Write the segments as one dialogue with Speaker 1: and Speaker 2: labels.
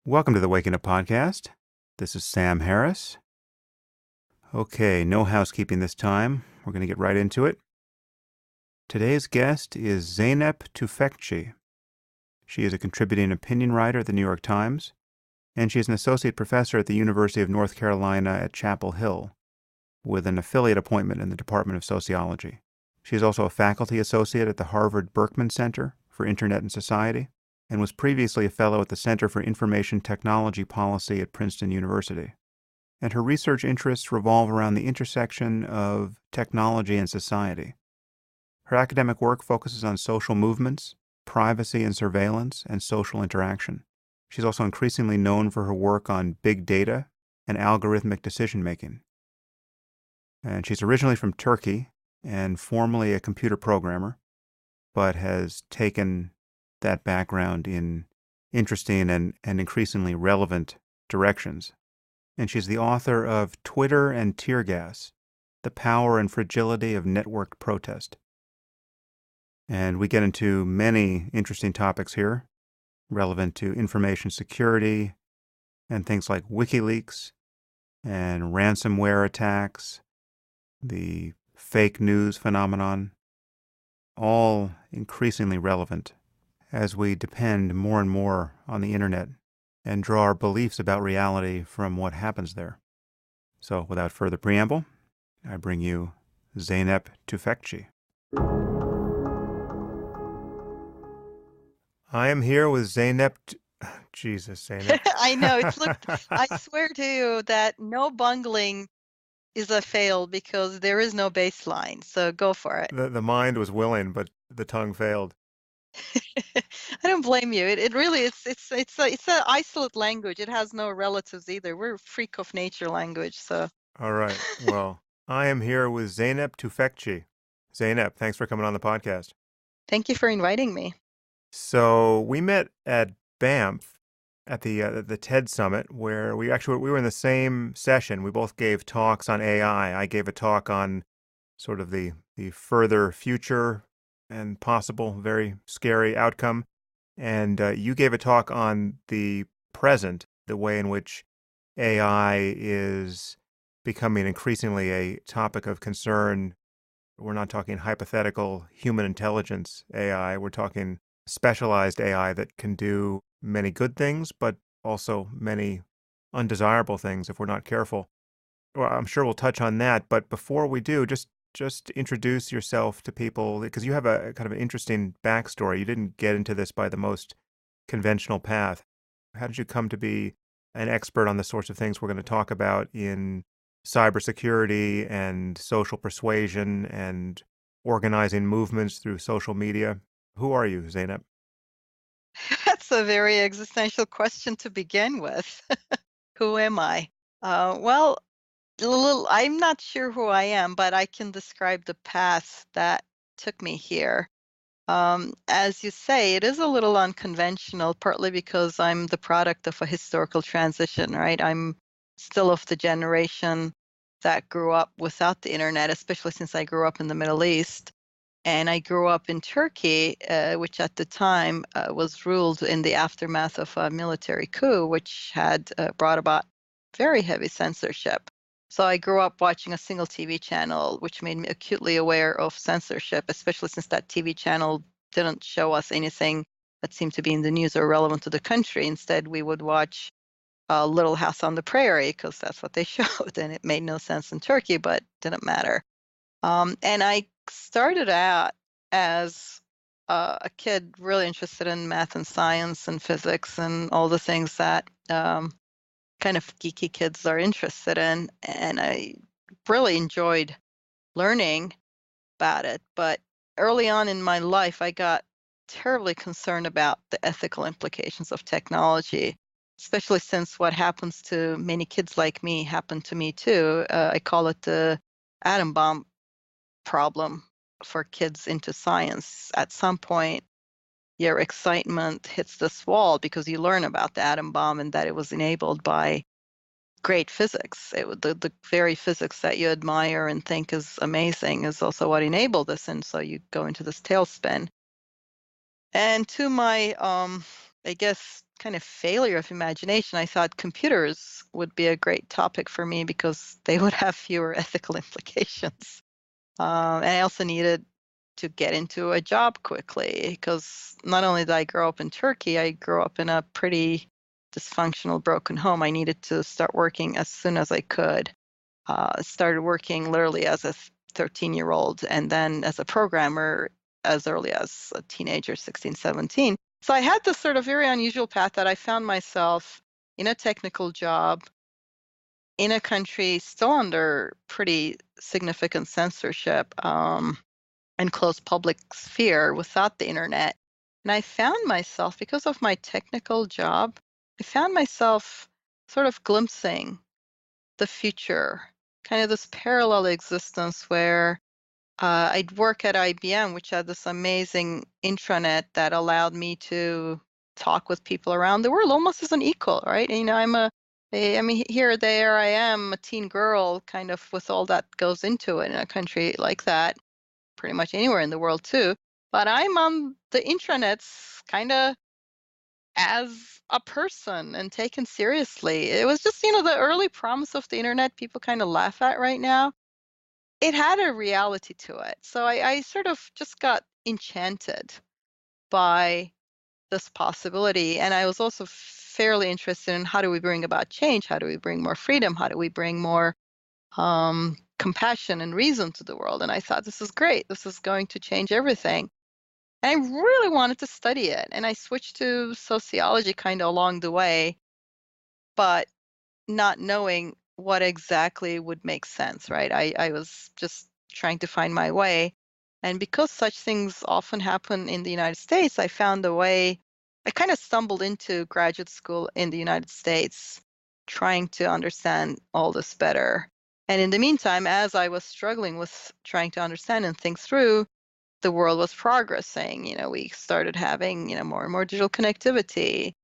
Speaker 1: Welcome to the Waking Up Podcast. This is Sam Harris. Okay, no housekeeping this time. We're going to get right into it. Today's guest is Zeynep Tufekci. She is a contributing opinion writer at the New York Times, and she is an associate professor at the University of North Carolina at Chapel Hill, with an affiliate appointment in the Department of Sociology. She is also a faculty associate at the Harvard Berkman Center for Internet and Society, and was previously a fellow at the Center for Information Technology Policy at Princeton University. And her research interests revolve around the intersection of technology and society. Her academic work focuses on social movements, privacy and surveillance, and social interaction. She's also increasingly known for her work on big data and algorithmic decision-making. And she's originally from Turkey and formerly a computer programmer, but has taken that background in interesting and increasingly relevant directions. And she's the author of Twitter and Tear Gas, The Power and Fragility of Networked Protest. And we get into many interesting topics here, relevant to information security and things like WikiLeaks and ransomware attacks, the fake news phenomenon, all increasingly relevant as we depend more and more on the internet and draw our beliefs about reality from what happens there. So without further preamble, I bring you Zeynep Tufekci. I am here with Zeynep. Jesus, Zeynep.
Speaker 2: I know. I swear to you that no bungling is a fail because there is no baseline. So go for it.
Speaker 1: The mind was willing, but the tongue failed.
Speaker 2: I don't blame you. It really it's an isolate language. It has no relatives either. We're a freak of nature language. So
Speaker 1: All right. Well, I am here with Zeynep Tufekci. Zeynep, thanks for coming on the podcast.
Speaker 2: thank you for inviting me.
Speaker 1: So we met at Banff at the TED Summit, where we were in the same session. We both gave talks on AI. I gave a talk on sort of the further future and possible very scary outcome, and you gave a talk on the present, the way in which AI is becoming increasingly a topic of concern. We're not talking hypothetical human intelligence AI. We're talking specialized AI that can do many good things, but also many undesirable things if we're not careful. Well, I'm sure we'll touch on that, but before we do, just introduce yourself to people, because you have a kind of an interesting backstory. You didn't get into this by the most conventional path. How did you come to be an expert on the sorts of things we're going to talk about in cybersecurity and social persuasion and organizing movements through social media? Who are you, Zeynep?
Speaker 2: That's a very existential question to begin with. Who am I? Well, I'm not sure who I am, but I can describe the path that took me here. As you say, it is a little unconventional, partly because I'm the product of a historical transition, right? I'm still of the generation that grew up without the internet, especially since I grew up in the Middle East. And I grew up in Turkey, which at the time was ruled in the aftermath of a military coup, which had brought about very heavy censorship. So I grew up watching a single TV channel, which made me acutely aware of censorship, especially since that TV channel didn't show us anything that seemed to be in the news or relevant to the country. Instead, we would watch Little House on the Prairie because that's what they showed, and it made no sense in Turkey, but didn't matter. And I started out as a kid really interested in math and science and physics and all the things that kind of geeky kids are interested in. And I really enjoyed learning about it. But early on in my life, I got terribly concerned about the ethical implications of technology, especially since what happens to many kids like me happened to me too. I call it the atom bomb problem for kids into science. At some point, your excitement hits this wall because you learn about the atom bomb and that it was enabled by great physics. The very physics that you admire and think is amazing is also what enabled this. And so you go into this tailspin. And to my I guess, kind of failure of imagination, I thought computers would be a great topic for me because they would have fewer ethical implications. And I also needed to get into a job quickly because not only did I grow up in Turkey, I grew up in a pretty dysfunctional, broken home. I needed to start working as soon as I could. Started working literally as a 13-year-old and then as a programmer as early as a teenager, 16, 17. So I had this sort of very unusual path that I found myself in a technical job in a country still under pretty significant censorship and closed public sphere without the internet. And I found myself, because of my technical job, I found myself sort of glimpsing the future, kind of this parallel existence where I'd work at IBM, which had this amazing intranet that allowed me to talk with people around the world almost as an equal, right? And, I mean, here, there I am, a teen girl, kind of with all that goes into it in a country like that, pretty much anywhere in the world too. But I'm on the intranets kind of as a person and taken seriously. It was just, the early promise of the internet people kind of laugh at right now. It had a reality to it. So I sort of just got enchanted by this possibility. And I was also fairly interested in how do we bring about change? How do we bring more freedom? How do we bring more compassion and reason to the world? And I thought, this is great. This is going to change everything. And I really wanted to study it. And I switched to sociology kind of along the way, but not knowing what exactly would make sense, right? I was just trying to find my way. And because such things often happen in the United States, I found a way. I kind of stumbled into graduate school in the United States, trying to understand all this better. And in the meantime, as I was struggling with trying to understand and think through, the world was progressing. We started having, more and more digital connectivity.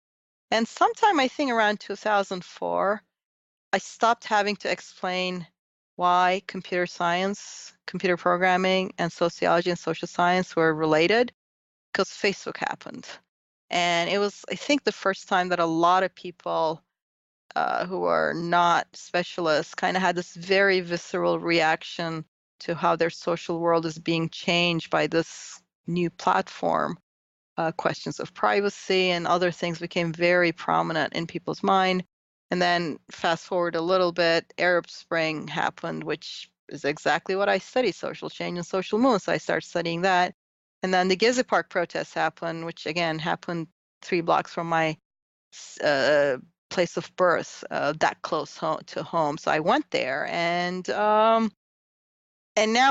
Speaker 2: And sometime I think around 2004, I stopped having to explain why computer science, computer programming, and sociology and social science were related because Facebook happened. And it was, I think, the first time that a lot of people who are not specialists kind of had this very visceral reaction to how their social world is being changed by this new platform. Questions of privacy and other things became very prominent in people's mind. And then fast forward a little bit, Arab Spring happened, which is exactly what I study, social change and social movement. So I started studying that. And then the Gezi Park protests happened, which again happened 3 blocks from my uh, place of birth, that close to home. So I went there, and now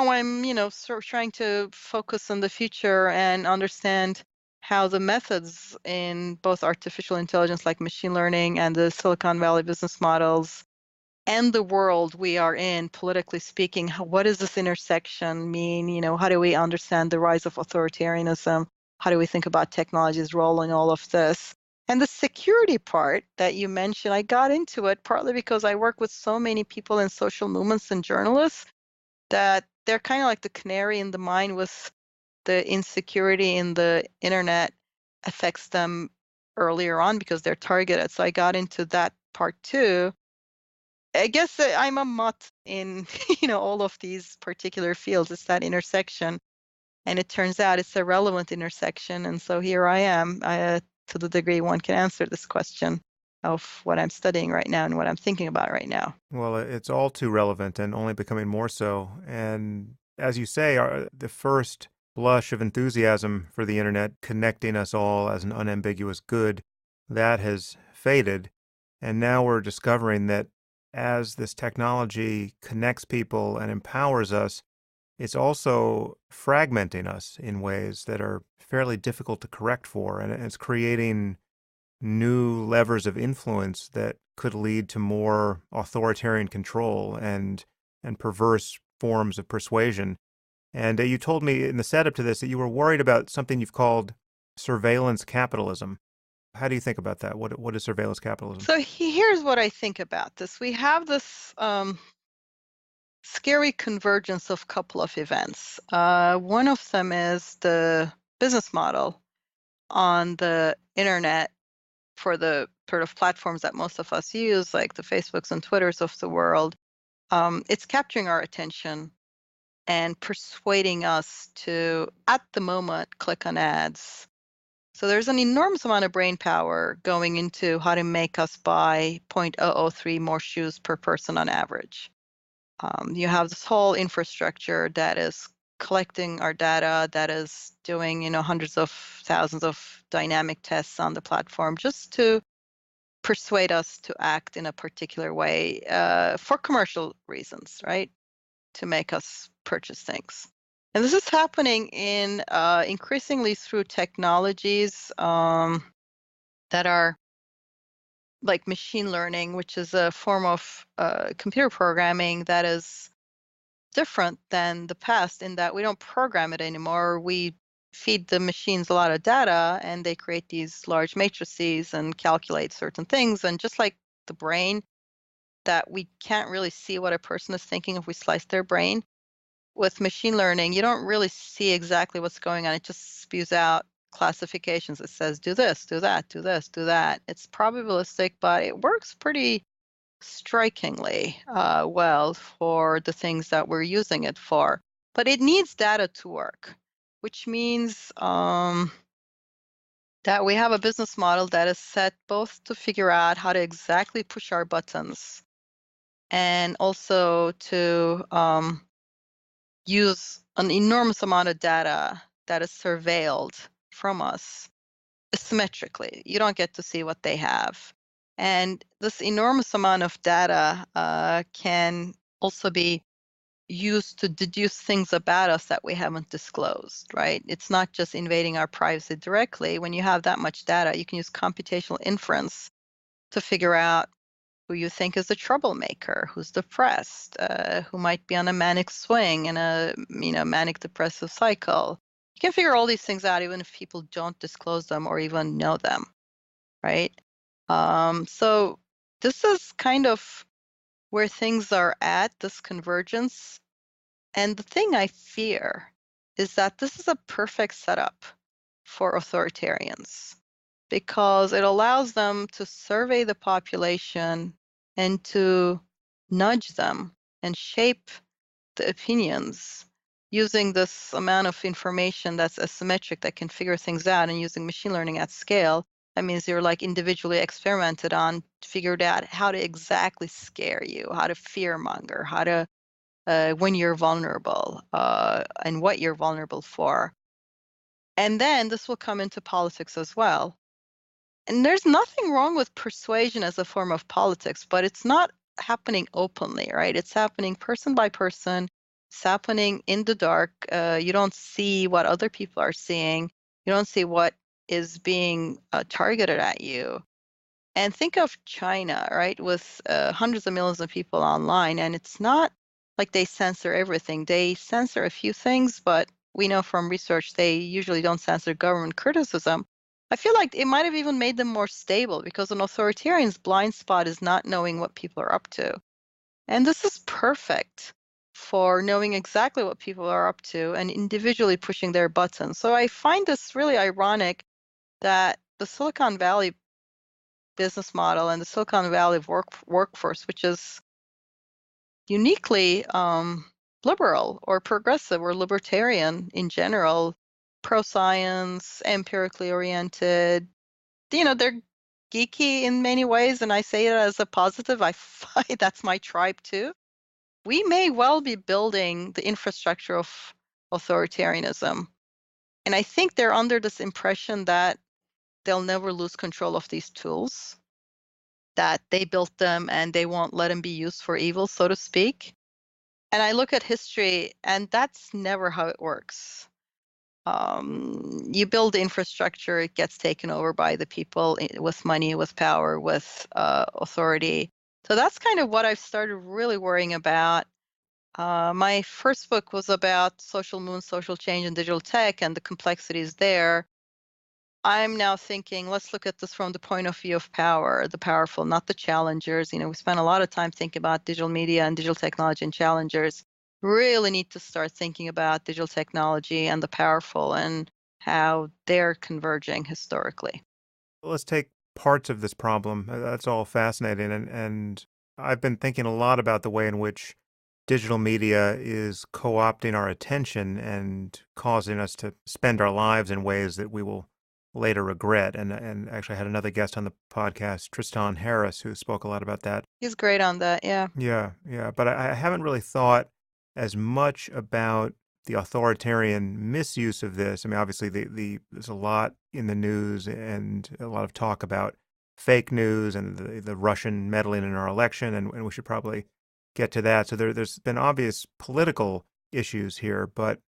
Speaker 2: I'm, sort of trying to focus on the future and understand how the methods in both artificial intelligence like machine learning and the Silicon Valley business models and the world we are in, politically speaking, what does this intersection mean? How do we understand the rise of authoritarianism? How do we think about technology's role in all of this? And the security part that you mentioned, I got into it partly because I work with so many people in social movements and journalists that they're kind of like the canary in the mine with the insecurity in the internet affects them earlier on because they're targeted. So I got into that part too. I guess I'm a mutt in, all of these particular fields. It's that intersection. And it turns out it's a relevant intersection. And so here I am, to the degree one can answer this question of what I'm studying right now and what I'm thinking about right now.
Speaker 1: Well, it's all too relevant and only becoming more so. And as you say, the first blush of enthusiasm for the internet connecting us all as an unambiguous good, that has faded. And now we're discovering that as this technology connects people and empowers us, it's also fragmenting us in ways that are fairly difficult to correct for. And it's creating new levers of influence that could lead to more authoritarian control and perverse forms of persuasion. And you told me in the setup to this that you were worried about something you've called surveillance capitalism. How do you think about that? What is surveillance capitalism?
Speaker 2: So here's what I think about this. We have this scary convergence of a couple of events. One of them is the business model on the internet for the sort of platforms that most of us use, like the Facebooks and Twitters of the world, it's capturing our attention and persuading us to, at the moment, click on ads. So there's an enormous amount of brain power going into how to make us buy 0.003 more shoes per person on average. You have this whole infrastructure that is collecting our data, that is doing, hundreds of thousands of dynamic tests on the platform just to persuade us to act in a particular way for commercial reasons, right? To make us purchase things. And this is happening in increasingly through technologies that are like machine learning, which is a form of computer programming that is different than the past in that we don't program it anymore. We feed the machines a lot of data and they create these large matrices and calculate certain things. And just like the brain, that we can't really see what a person is thinking if we slice their brain. With machine learning, you don't really see exactly what's going on. It just spews out classifications. It says, do this, do that, do this, do that. It's probabilistic, but it works pretty strikingly well for the things that we're using it for. But it needs data to work, which means that we have a business model that is set both to figure out how to exactly push our buttons and also to use an enormous amount of data that is surveilled from us asymmetrically. You don't get to see what they have. And this enormous amount of data can also be used to deduce things about us that we haven't disclosed, right? It's not just invading our privacy directly. When you have that much data, you can use computational inference to figure out who you think is a troublemaker, who's depressed, who might be on a manic swing in a manic depressive cycle. You can figure all these things out even if people don't disclose them or even know them, right? So this is kind of where things are at, this convergence. And the thing I fear is that this is a perfect setup for authoritarians because it allows them to survey the population and to nudge them and shape the opinions using this amount of information that's asymmetric that can figure things out and using machine learning at scale. That means you're like individually experimented on, figured out how to exactly scare you, how to fear monger, how to when you're vulnerable and what you're vulnerable for. And then this will come into politics as well. And there's nothing wrong with persuasion as a form of politics, but it's not happening openly, right? It's happening person by person. It's happening in the dark. You don't see what other people are seeing. You don't see what is being targeted at you. And think of China, right, with hundreds of millions of people online, and it's not like they censor everything. They censor a few things, but we know from research they usually don't censor government criticism. I feel like it might have even made them more stable because an authoritarian's blind spot is not knowing what people are up to. And this is perfect for knowing exactly what people are up to and individually pushing their buttons. So I find this really ironic that the Silicon Valley business model and the Silicon Valley workforce, which is uniquely liberal or progressive or libertarian in general, pro-science, empirically oriented. They're geeky in many ways, and I say it as a positive. I find that's my tribe too. We may well be building the infrastructure of authoritarianism. And I think they're under this impression that they'll never lose control of these tools, that they built them and they won't let them be used for evil, so to speak. And I look at history, and that's never how it works. You build the infrastructure, it gets taken over by the people with money, with power, with authority. So that's kind of what I've started really worrying about. My first book was about social movement, social change, and digital tech and the complexities there. I'm now thinking, let's look at this from the point of view of power, the powerful, not the challengers. We spent a lot of time thinking about digital media and digital technology and challengers. Really need to start thinking about digital technology and the powerful and how they're converging historically.
Speaker 1: Let's take parts of this problem. That's all fascinating. And I've been thinking a lot about the way in which digital media is co-opting our attention and causing us to spend our lives in ways that we will later regret. And actually I had another guest on the podcast, Tristan Harris, who spoke a lot about that.
Speaker 2: He's great on that. Yeah.
Speaker 1: Yeah, yeah. But I haven't really thought as much about the authoritarian misuse of this. I mean, obviously, there's a lot in the news and a lot of talk about fake news and the Russian meddling in our election, and we should probably get to that. So there's been obvious political issues here, but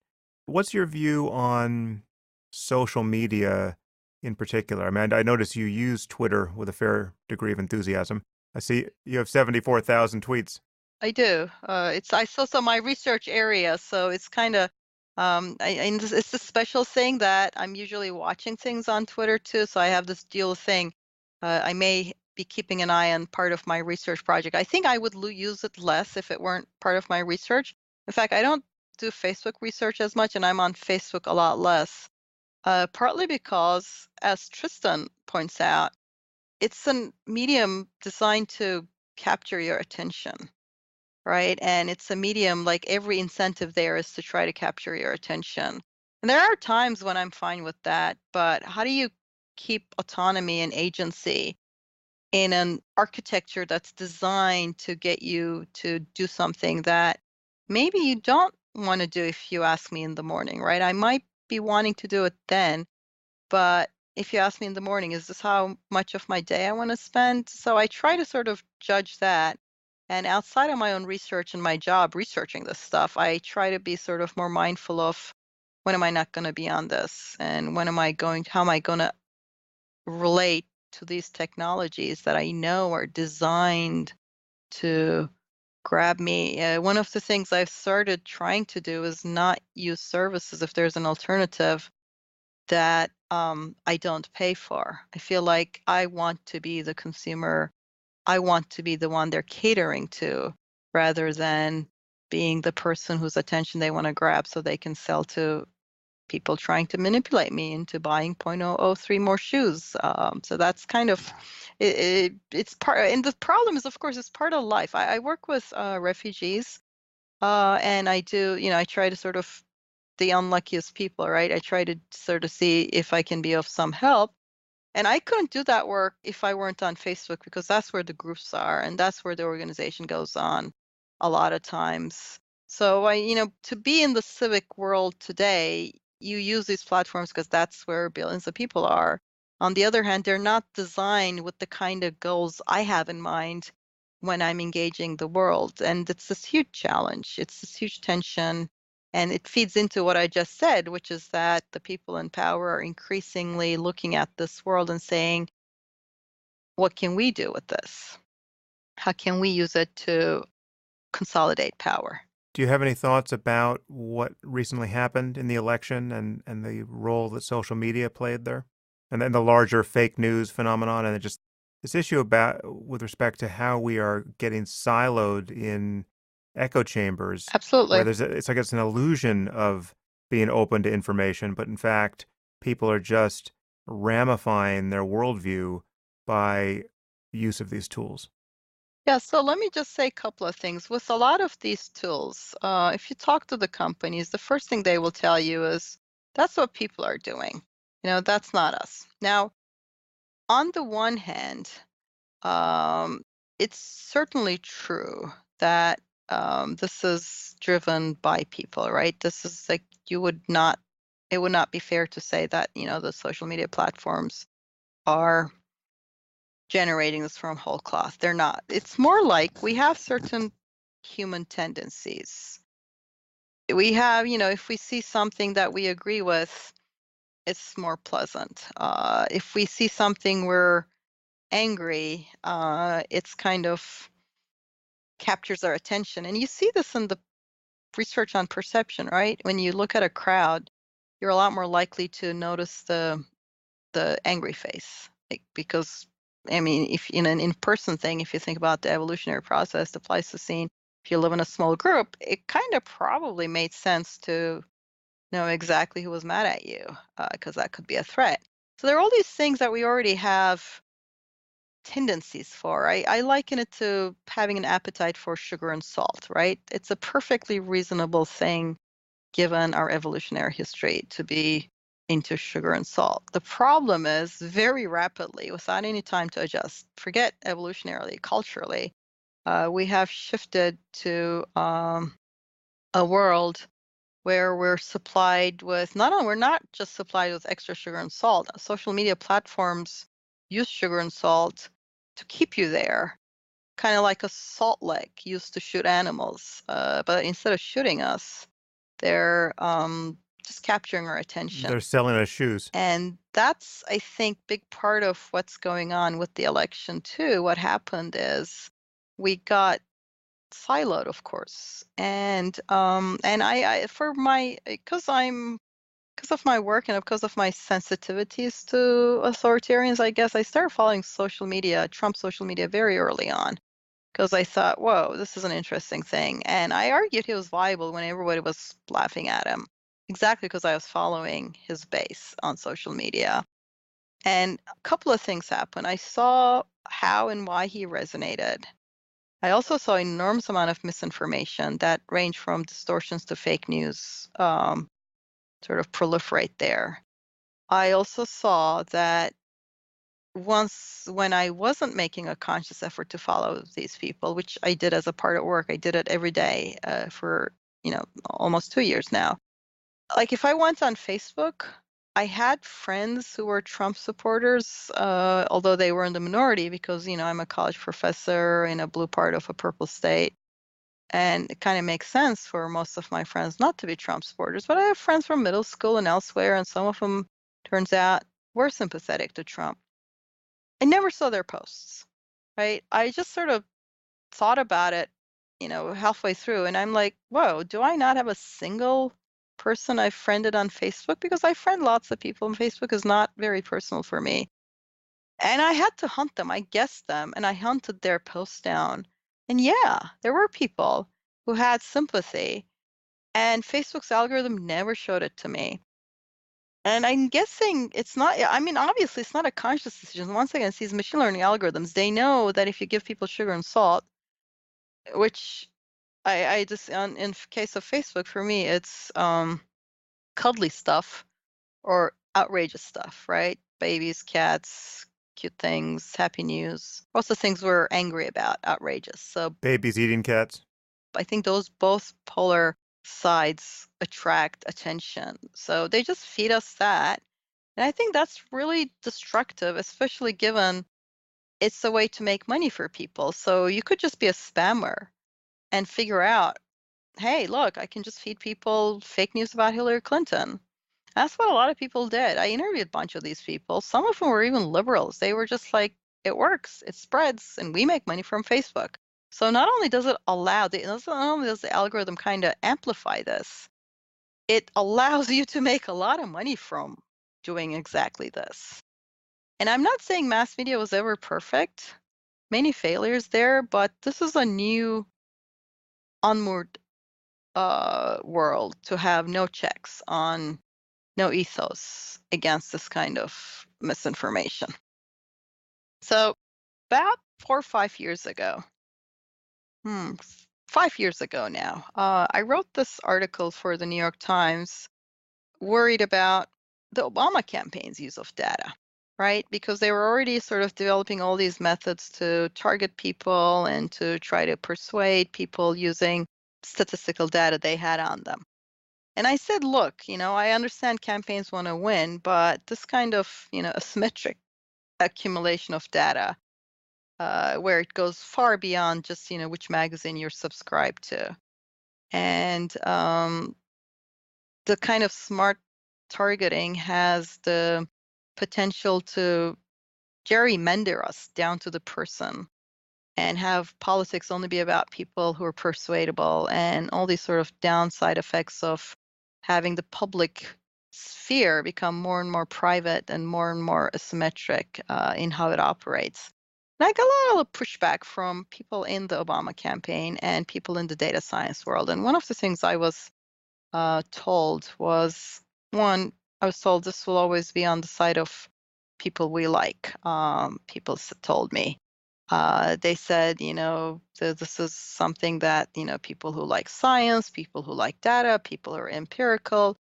Speaker 1: what's your view on social media in particular? I mean, I notice you use Twitter with a fair degree of enthusiasm. I see you have 74,000 tweets.
Speaker 2: I do. It's also my research area, so it's kind of it's a special thing that I'm usually watching things on Twitter too. So I have this dual thing. I may be keeping an eye on part of my research project. I think I would use it less if it weren't part of my research. In fact, I don't do Facebook research as much, and I'm on Facebook a lot less. Partly because, as Tristan points out, it's a medium designed to capture your attention, right? And it's a medium, like every incentive there is to try to capture your attention. And there are times when I'm fine with that, but how do you keep autonomy and agency in an architecture that's designed to get you to do something that maybe you don't want to do if you ask me in the morning, right? I might be wanting to do it then, but if you ask me in the morning, is this how much of my day I want to spend? So I try to sort of judge that. And outside of my own research and my job researching this stuff, I try to be sort of more mindful of when am I not going to be on this? And how am I going to relate to these technologies that I know are designed to grab me? One of the things I've started trying to do is not use services if there's an alternative that I don't pay for. I feel like I want to be the consumer. I want to be the one they're catering to rather than being the person whose attention they want to grab so they can sell to people trying to manipulate me into buying zero point zero zero 0.003 more shoes. So that's kind of it's part, and the problem is, of course, it's part of life. I work with refugees, and I do, I try to sort of the unluckiest people, right? I try to sort of see if I can be of some help. And I couldn't do that work if I weren't on Facebook because that's where the groups are and that's where the organization goes on a lot of times. So to be in the civic world today, you use these platforms because that's where billions of people are. On the other hand, they're not designed with the kind of goals I have in mind when I'm engaging the world. And it's this huge challenge. It's this huge tension. And it feeds into what I just said, which is that the people in power are increasingly looking at this world and saying, what can we do with this? How can we use it to consolidate power?
Speaker 1: Do you have any thoughts about what recently happened in the election and the role that social media played there? And then the larger fake news phenomenon and just this issue about with respect to how we are getting siloed in echo chambers where
Speaker 2: Absolutely.
Speaker 1: it's like it's an illusion of being open to information, but in fact, people are just ramifying their worldview by use of these tools.
Speaker 2: Yeah, so let me just say a couple of things. With a lot of these tools, if you talk to the companies, the first thing they will tell you is that's what people are doing. That's not us. Now, on the one hand, um, it's certainly true that this is driven by people, right? This is like it would not be fair to say that, the social media platforms are generating this from whole cloth. They're not. It's more like we have certain human tendencies. We have, if we see something that we agree with, it's more pleasant. If we see something we're angry, it's kind of captures our attention. And you see this in the research on perception, right? When you look at a crowd, you're a lot more likely to notice the angry face, because I mean, if in an in-person thing, if you think about the evolutionary process, the Pleistocene, if you live in a small group, it kind of probably made sense to know exactly who was mad at you, because that could be a threat. So there are all these things that we already have tendencies for. I liken it to having an appetite for sugar and salt, right? It's a perfectly reasonable thing given our evolutionary history to be into sugar and salt. The problem is very rapidly, without any time to adjust, forget evolutionarily, culturally, we have shifted to a world where we're supplied with we're not just supplied with extra sugar and salt. Social media platforms use sugar and salt to keep you there, kind of like a salt lick used to shoot animals. But instead of shooting us, they're just capturing our attention.
Speaker 1: They're selling us shoes.
Speaker 2: And that's, I think, big part of what's going on with the election too. What happened is we got siloed, of course. And I for my because of my work and because of my sensitivities to authoritarians, I guess I started following social media, Trump social media, very early on because I thought, whoa, this is an interesting thing. And I argued he was viable when everybody was laughing at him, exactly because I was following his base on social media. And a couple of things happened. I saw how and why he resonated. I also saw an enormous amount of misinformation that ranged from distortions to fake news sort of proliferate there. I also saw that once when I wasn't making a conscious effort to follow these people, which I did as a part of work, I did it every day for almost 2 years now. Like if I went on Facebook, I had friends who were Trump supporters, although they were in the minority because I'm a college professor in a blue part of a purple state. And it kind of makes sense for most of my friends not to be Trump supporters. But I have friends from middle school and elsewhere, and some of them, turns out, were sympathetic to Trump. I never saw their posts, right? I just sort of thought about it, halfway through, and I'm like, whoa, do I not have a single person I've friended on Facebook? Because I friend lots of people, and Facebook is not very personal for me. And I had to hunt them. I guessed them, and I hunted their posts down. And yeah, there were people who had sympathy, and Facebook's algorithm never showed it to me. And I'm guessing it's not, I mean, obviously, it's not a conscious decision. Once again, it's these machine learning algorithms. They know that if you give people sugar and salt, which I just, in case of Facebook, for me, it's cuddly stuff or outrageous stuff, right? Babies, cats, cute things, happy news. Also things we're angry about, outrageous. So
Speaker 1: Babies eating cats.
Speaker 2: I think those both polar sides attract attention. So they just feed us that. And I think that's really destructive, especially given it's a way to make money for people. So you could just be a spammer and figure out, hey, look, I can just feed people fake news about Hillary Clinton. That's what a lot of people did. I interviewed a bunch of these people. Some of them were even liberals. They were just like, it works, it spreads, and we make money from Facebook. So not only does it allow, not only does the algorithm kind of amplify this, it allows you to make a lot of money from doing exactly this. And I'm not saying mass media was ever perfect. Many failures there, but this is a new onward world to have no checks on, no ethos against this kind of misinformation. So about 4 or 5 years ago, 5 years ago now, I wrote this article for the New York Times, worried about the Obama campaign's use of data, right? Because they were already sort of developing all these methods to target people and to try to persuade people using statistical data they had on them. And I said, look, I understand campaigns want to win, but this kind of, asymmetric accumulation of data, where it goes far beyond just, which magazine you're subscribed to. And the kind of smart targeting has the potential to gerrymander us down to the person and have politics only be about people who are persuadable and all these sort of downside effects of having the public sphere become more and more private and more asymmetric in how it operates. And I got a lot of pushback from people in the Obama campaign and people in the data science world. And one of the things I was told was, one, I was told this will always be on the side of people we like, people told me. They said, this is something that, people who like science, people who like data, people who are empirical,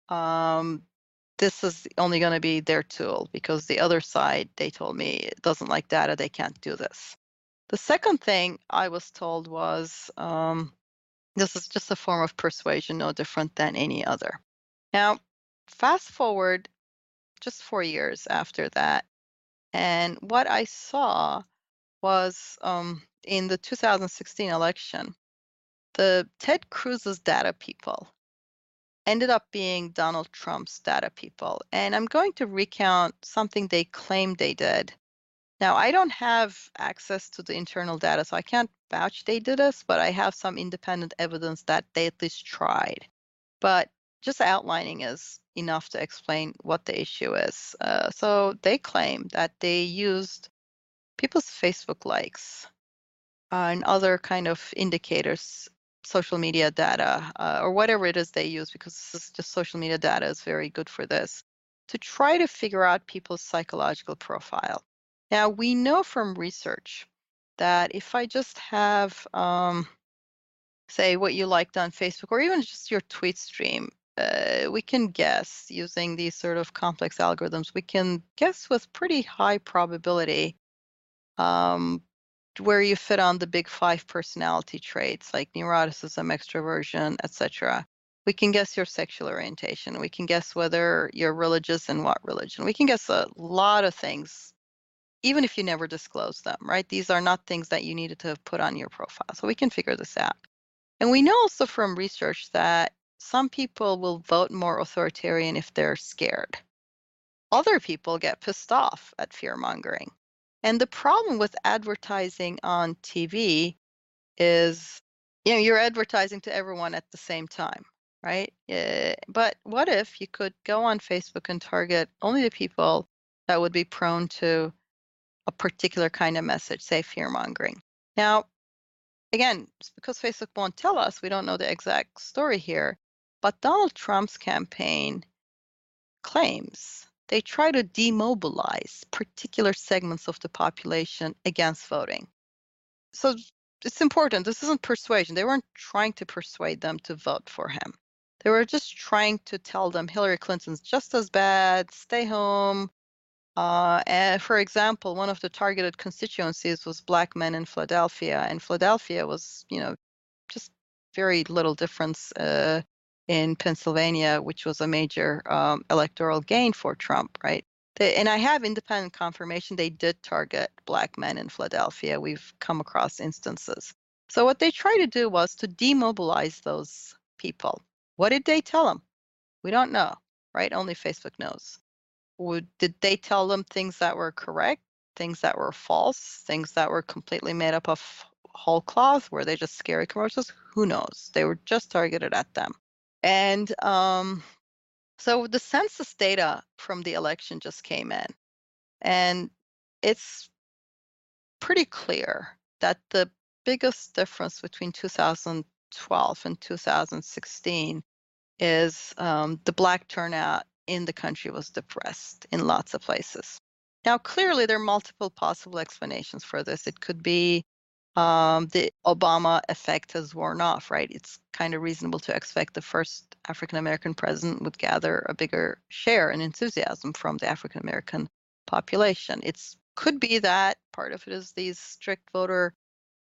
Speaker 2: this is only going to be their tool because the other side, they told me, it doesn't like data, they can't do this. The second thing I was told was, this is just a form of persuasion, no different than any other. Now, fast forward just 4 years after that, and what I saw was in the 2016 election, the Ted Cruz's data people ended up being Donald Trump's data people. And I'm going to recount something they claimed they did. Now, I don't have access to the internal data, so I can't vouch they did this, but I have some independent evidence that they at least tried. But just outlining is enough to explain what the issue is. So they claim that they used people's Facebook likes and other kind of indicators, social media data, or whatever it is they use, because this is just social media data is very good for this, to try to figure out people's psychological profile. Now, we know from research that if I just have, say, what you liked on Facebook, or even just your tweet stream, we can guess using these sort of complex algorithms, we can guess with pretty high probability where you fit on the big 5 personality traits like neuroticism, extroversion, etc. We can guess your sexual orientation. We can guess whether you're religious and what religion. We can guess a lot of things, even if you never disclose them, right? These are not things that you needed to have put on your profile. So we can figure this out. And we know also from research that some people will vote more authoritarian if they're scared. Other people get pissed off at fear mongering. And the problem with advertising on TV is, you're advertising to everyone at the same time, right? But what if you could go on Facebook and target only the people that would be prone to a particular kind of message, say fear mongering? Now, again, it's because Facebook won't tell us, we don't know the exact story here, but Donald Trump's campaign claims they try to demobilize particular segments of the population against voting. So it's important. This isn't persuasion. They weren't trying to persuade them to vote for him. They were just trying to tell them Hillary Clinton's just as bad, stay home. And for example, one of the targeted constituencies was Black men in Philadelphia, and Philadelphia was, just very little difference in Pennsylvania, which was a major electoral gain for Trump, right? And I have independent confirmation they did target Black men in Philadelphia. We've come across instances. So what they tried to do was to demobilize those people. What did they tell them? We don't know, right? Only Facebook knows. Did they tell them things that were correct, things that were false, things that were completely made up of whole cloth? Were they just scary commercials? Who knows? They were just targeted at them. And so the census data from the election just came in, and it's pretty clear that the biggest difference between 2012 and 2016 is the Black turnout in the country was depressed in lots of places. Now, clearly, there are multiple possible explanations for this. It could be the Obama effect has worn off, right? It's kind of reasonable to expect the first African American president would gather a bigger share and enthusiasm from the African American population. It could be that part of it is these strict voter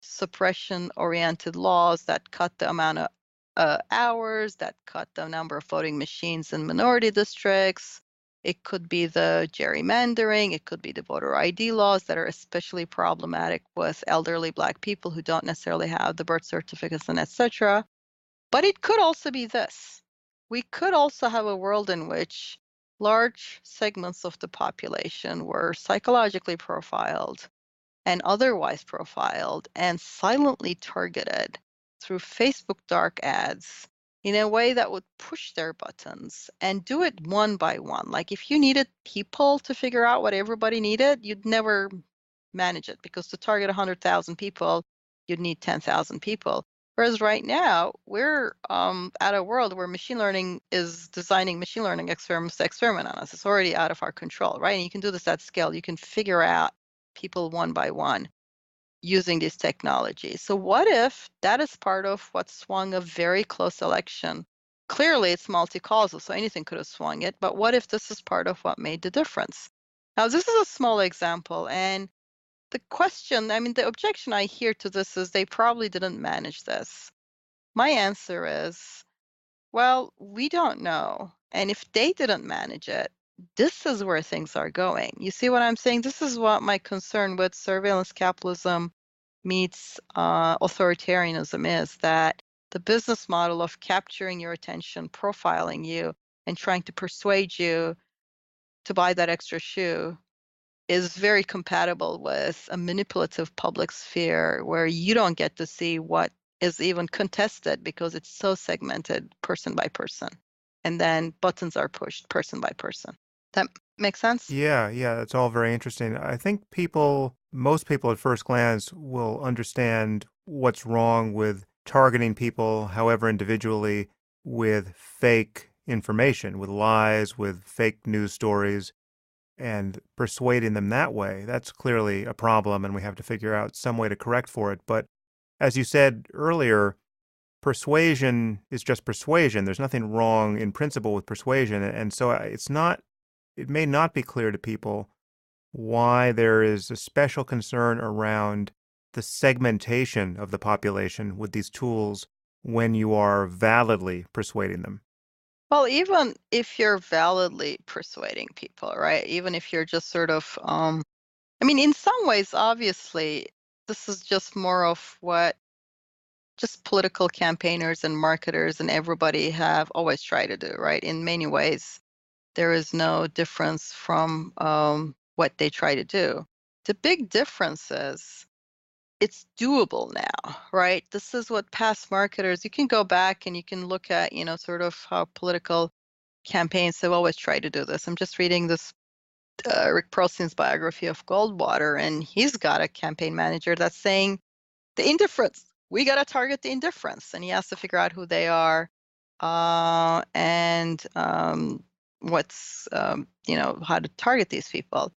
Speaker 2: suppression oriented laws that cut the amount of hours, that cut the number of voting machines in minority districts. It could be the gerrymandering. It could be the voter ID laws that are especially problematic with elderly Black people who don't necessarily have the birth certificates and etc. But it could also be this. We could also have a world in which large segments of the population were psychologically profiled and otherwise profiled and silently targeted through Facebook dark ads in a way that would push their buttons and do it one by one. Like if you needed people to figure out what everybody needed, you'd never manage it because to target 100,000 people, you'd need 10,000 people. Whereas right now, we're at a world where machine learning is designing machine learning experiments to experiment on us. It's already out of our control, right? And you can do this at scale. You can figure out people one by one using these technologies. So what if that is part of what swung a very close election? Clearly, it's multi-causal, so anything could have swung it. But what if this is part of what made the difference? Now, this is a small example, and the question, I mean, the objection I hear to this is they probably didn't manage this. My answer is, well, we don't know. And if they didn't manage it, this is where things are going. You see what I'm saying? This is what my concern with surveillance capitalism meets authoritarianism is, that the business model of capturing your attention, profiling you, and trying to persuade you to buy that extra shoe is very compatible with a manipulative public sphere where you don't get to see what is even contested because it's so segmented person by person. And then buttons are pushed person by person. That makes sense?
Speaker 1: Yeah, yeah, that's all very interesting. I think most people at first glance will understand what's wrong with targeting people, however individually, with fake information, with lies, with fake news stories, and persuading them that way. That's clearly a problem, and we have to figure out some way to correct for it. But as you said earlier, persuasion is just persuasion. There's nothing wrong in principle with persuasion. And so it may not be clear to people why there is a special concern around the segmentation of the population with these tools when you are validly persuading them.
Speaker 2: Well, even if you're validly persuading people, right? Even if you're just sort of, I mean, in some ways, obviously, this is just more of what just political campaigners and marketers and everybody have always tried to do, right? In many ways, there is no difference from what they try to do. The big difference is it's doable now, right? This is what past marketers, you can go back and you can look at, sort of how political campaigns have always tried to do this. I'm just reading this Rick Perlstein's biography of Goldwater, and he's got a campaign manager that's saying the indifference. We got to target the indifference, and he has to figure out who they are, and what's how to target these people.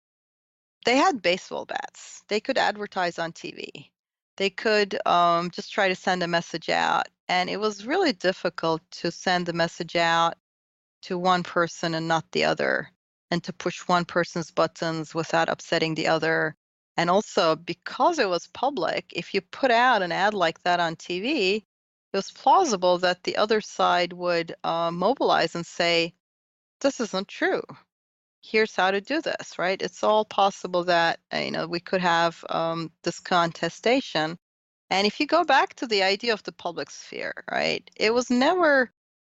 Speaker 2: They had baseball bats. They could advertise on TV. They could just try to send a message out, and it was really difficult to send the message out to one person and not the other, and to push one person's buttons without upsetting the other. And also, because it was public, if you put out an ad like that on TV, it was plausible that the other side would mobilize and say, this isn't true. Here's how to do this, right? It's all possible that we could have this contestation. And if you go back to the idea of the public sphere, right, it was never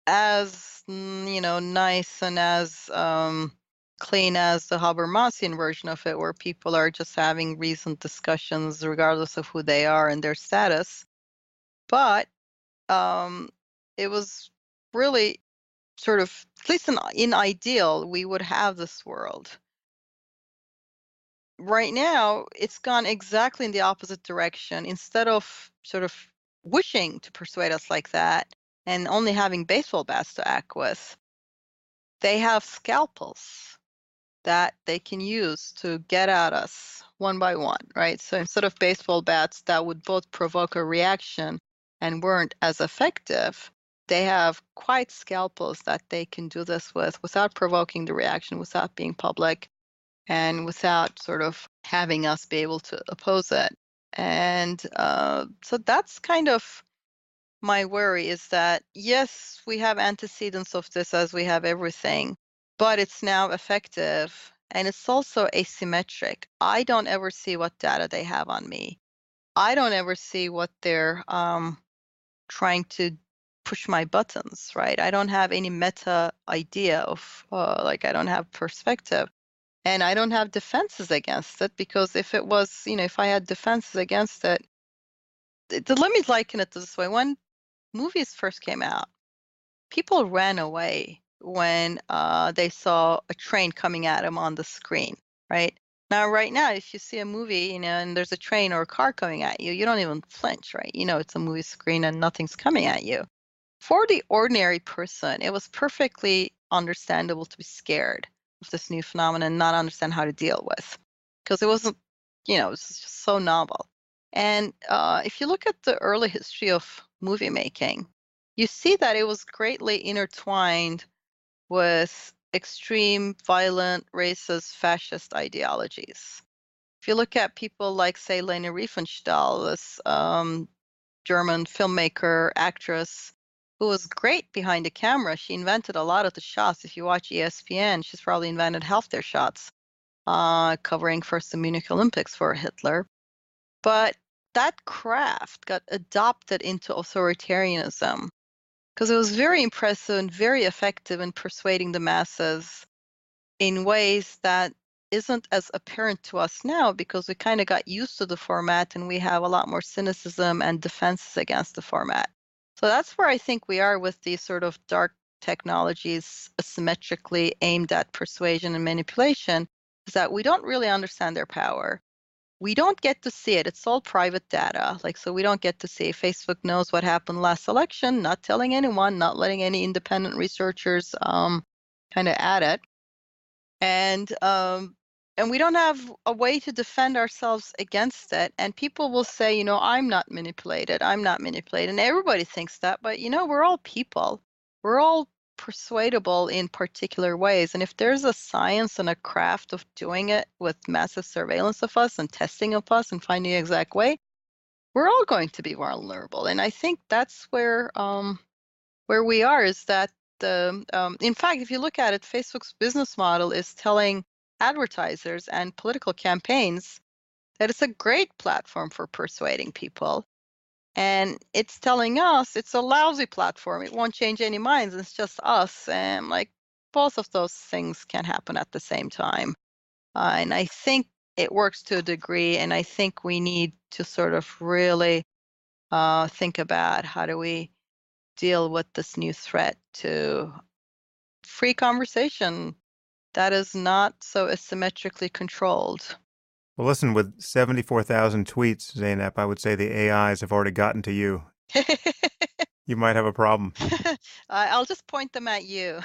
Speaker 2: as nice and as clean as the Habermasian version of it, where people are just having reasoned discussions regardless of who they are and their status. But it was really sort of, at least in ideal, we would have this world. Right now, it's gone exactly in the opposite direction. Instead of sort of wishing to persuade us like that and only having baseball bats to act with, they have scalpels that they can use to get at us one by one, right? So instead of baseball bats that would both provoke a reaction and weren't as effective, they have quite scalpels that they can do this with without provoking the reaction, without being public, and without sort of having us be able to oppose it. And so that's kind of my worry, is that, yes, we have antecedents of this as we have everything, but it's now effective and it's also asymmetric. I don't ever see what data they have on me. I don't ever see what they're trying to push my buttons, right? I don't have any meta idea of, like, I don't have perspective. And I don't have defenses against it, because if it was, if I had defenses against it, let me liken it this way. When movies first came out, people ran away when they saw a train coming at them on the screen, right? Now, right now, if you see a movie, and there's a train or a car coming at you, you don't even flinch, right? You know it's a movie screen and nothing's coming at you. For the ordinary person, it was perfectly understandable to be scared of this new phenomenon and not understand how to deal with, because it wasn't, it was just so novel. And if you look at the early history of movie making, you see that it was greatly intertwined with extreme, violent, racist, fascist ideologies. If you look at people like, say, Leni Riefenstahl, this German filmmaker, actress, who was great behind the camera. She invented a lot of the shots. If you watch ESPN, she's probably invented half their shots, covering first the Munich Olympics for Hitler. But that craft got adopted into authoritarianism because it was very impressive and very effective in persuading the masses in ways that isn't as apparent to us now because we kind of got used to the format and we have a lot more cynicism and defenses against the format. So that's where I think we are with these sort of dark technologies asymmetrically aimed at persuasion and manipulation, is that we don't really understand their power. We don't get to see it. It's all private data. So we don't get to see. Facebook knows what happened last election, not telling anyone, not letting any independent researchers kind of at it. And we don't have a way to defend ourselves against it. And people will say, I'm not manipulated. I'm not manipulated. And everybody thinks that, but we're all people. We're all persuadable in particular ways. And if there's a science and a craft of doing it with massive surveillance of us and testing of us and finding the exact way, we're all going to be vulnerable. And I think that's where we are, is that in fact, if you look at it, Facebook's business model is telling advertisers and political campaigns that it's a great platform for persuading people. And it's telling us it's a lousy platform. It won't change any minds. It's just us. And both of those things can happen at the same time. And I think it works to a degree. And I think we need to sort of really think about how do we deal with this new threat to free conversation that is not so asymmetrically controlled.
Speaker 1: Well, listen, with 74,000 tweets, Zeynep, I would say the AIs have already gotten to you. You might have a problem.
Speaker 2: I'll just point them at you.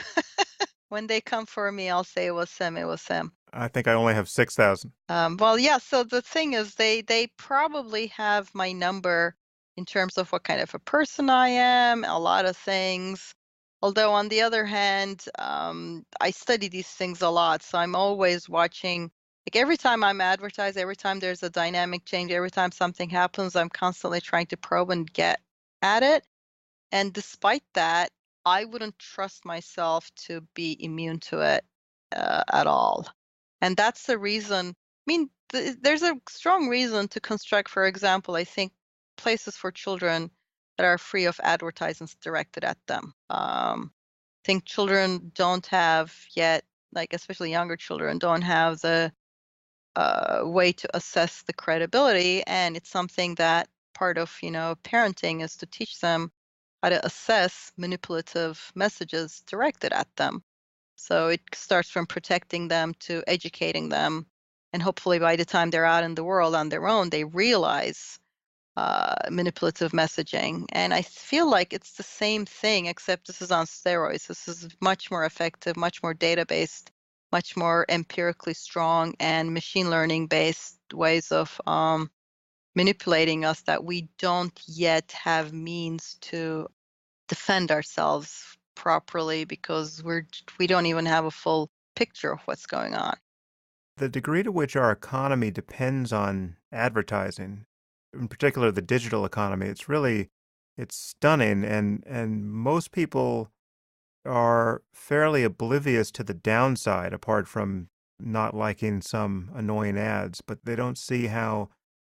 Speaker 2: When they come for me, I'll say it was him, it was him.
Speaker 1: I think I only have 6,000.
Speaker 2: Well, yeah, so the thing is they probably have my number in terms of what kind of a person I am, a lot of things. Although on the other hand, I study these things a lot, so I'm always watching. Every time I'm advertised, every time there's a dynamic change, every time something happens, I'm constantly trying to probe and get at it. And despite that, I wouldn't trust myself to be immune to it at all. And that's the reason. I mean, there's a strong reason to construct, for example, I think places for children that are free of advertisements directed at them. I think children don't have yet, especially younger children, don't have the way to assess the credibility. And it's something that part of, parenting is to teach them how to assess manipulative messages directed at them. So it starts from protecting them to educating them. And hopefully by the time they're out in the world on their own, they realize manipulative messaging. And I feel like it's the same thing, except this is on steroids. This is much more effective, much more data-based, much more empirically strong and machine learning based ways of manipulating us that we don't yet have means to defend ourselves properly because we don't even have a full picture of what's going on.
Speaker 1: The degree to which our economy depends on advertising, in particular the digital economy, it's stunning, and most people are fairly oblivious to the downside apart from not liking some annoying ads, but they don't see how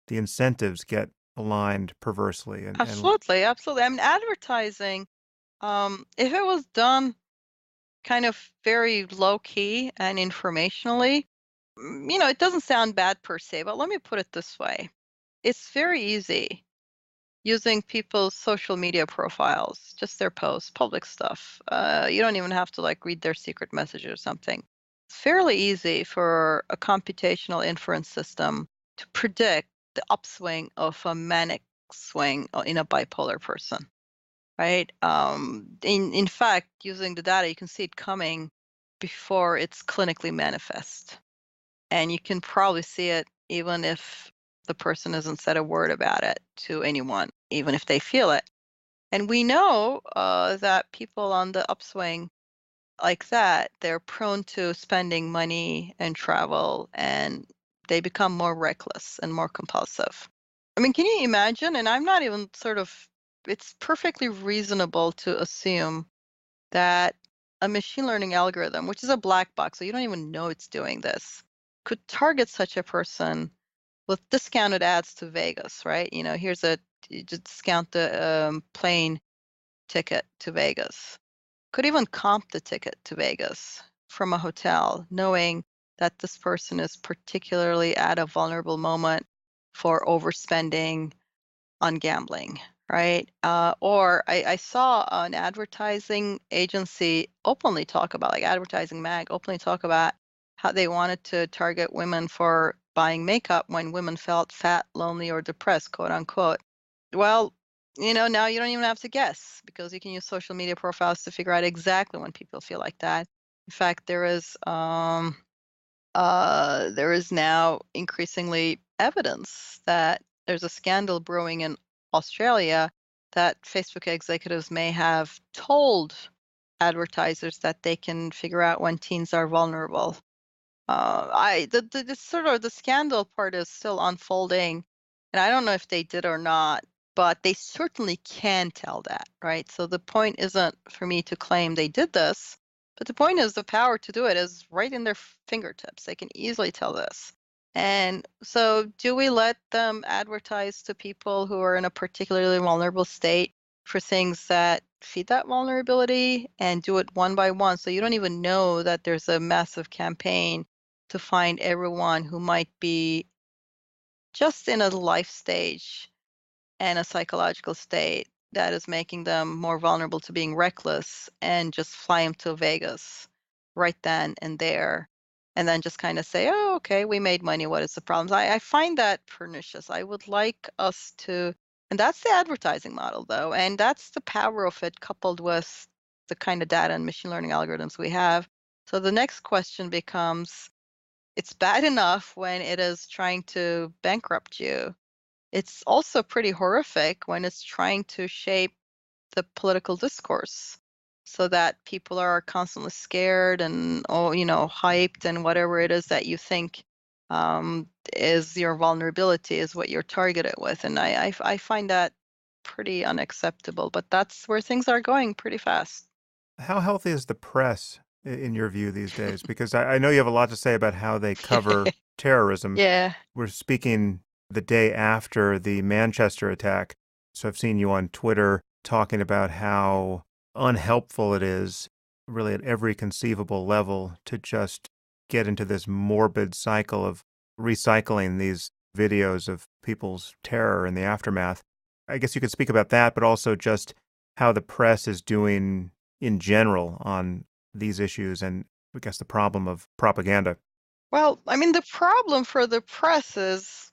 Speaker 1: the incentives get aligned perversely.
Speaker 2: Absolutely, absolutely. I mean, advertising, if it was done kind of very low key and informationally, it doesn't sound bad per se, but let me put it this way. It's very easy using people's social media profiles, just their posts, public stuff. You don't even have to read their secret message or something. It's fairly easy for a computational inference system to predict the upswing of a manic swing in a bipolar person, right? In fact, using the data, you can see it coming before it's clinically manifest. And you can probably see it even if the person hasn't said a word about it to anyone, even if they feel it. And we know that people on the upswing like that, they're prone to spending money and travel, and they become more reckless and more compulsive. I mean, can you imagine? And I'm not even it's perfectly reasonable to assume that a machine learning algorithm, which is a black box, so you don't even know it's doing this, could target such a person with discounted ads to Vegas, right? Here's you just discount the plane ticket to Vegas. Could even comp the ticket to Vegas from a hotel, knowing that this person is particularly at a vulnerable moment for overspending on gambling, right? Or I saw an advertising agency openly talk about, like Advertising Mag, openly talk about how they wanted to target women for buying makeup when women felt fat, lonely, or depressed, quote unquote. Well, now you don't even have to guess because you can use social media profiles to figure out exactly when people feel like that. In fact, there is now increasingly evidence that there's a scandal brewing in Australia that Facebook executives may have told advertisers that they can figure out when teens are vulnerable. The sort of the scandal part is still unfolding, and I don't know if they did or not, but they certainly can tell that, right? So the point isn't for me to claim they did this, but the point is the power to do it is right in their fingertips. They can easily tell this. And so do we let them advertise to people who are in a particularly vulnerable state for things that feed that vulnerability and do it one by one so you don't even know that there's a massive campaign to find everyone who might be just in a life stage and a psychological state that is making them more vulnerable to being reckless and just fly them to Vegas right then and there. And then just kind of say, oh, okay, we made money. What is the problem? I find that pernicious. I would like us to, and that's the advertising model, though. And that's the power of it coupled with the kind of data and machine learning algorithms we have. So the next question becomes, it's bad enough when it is trying to bankrupt you. It's also pretty horrific when it's trying to shape the political discourse so that people are constantly scared and, oh, hyped, and whatever it is that you think is your vulnerability is what you're targeted with. And I find that pretty unacceptable, but that's where things are going pretty fast.
Speaker 1: How healthy is the press in your view these days? Because I know you have a lot to say about how they cover terrorism.
Speaker 2: Yeah.
Speaker 1: We're speaking the day after the Manchester attack. So I've seen you on Twitter talking about how unhelpful it is, really at every conceivable level, to just get into this morbid cycle of recycling these videos of people's terror in the aftermath. I guess you could speak about that, but also just how the press is doing in general on these issues and I guess the problem of propaganda.
Speaker 2: Well, I mean, the problem for the press is,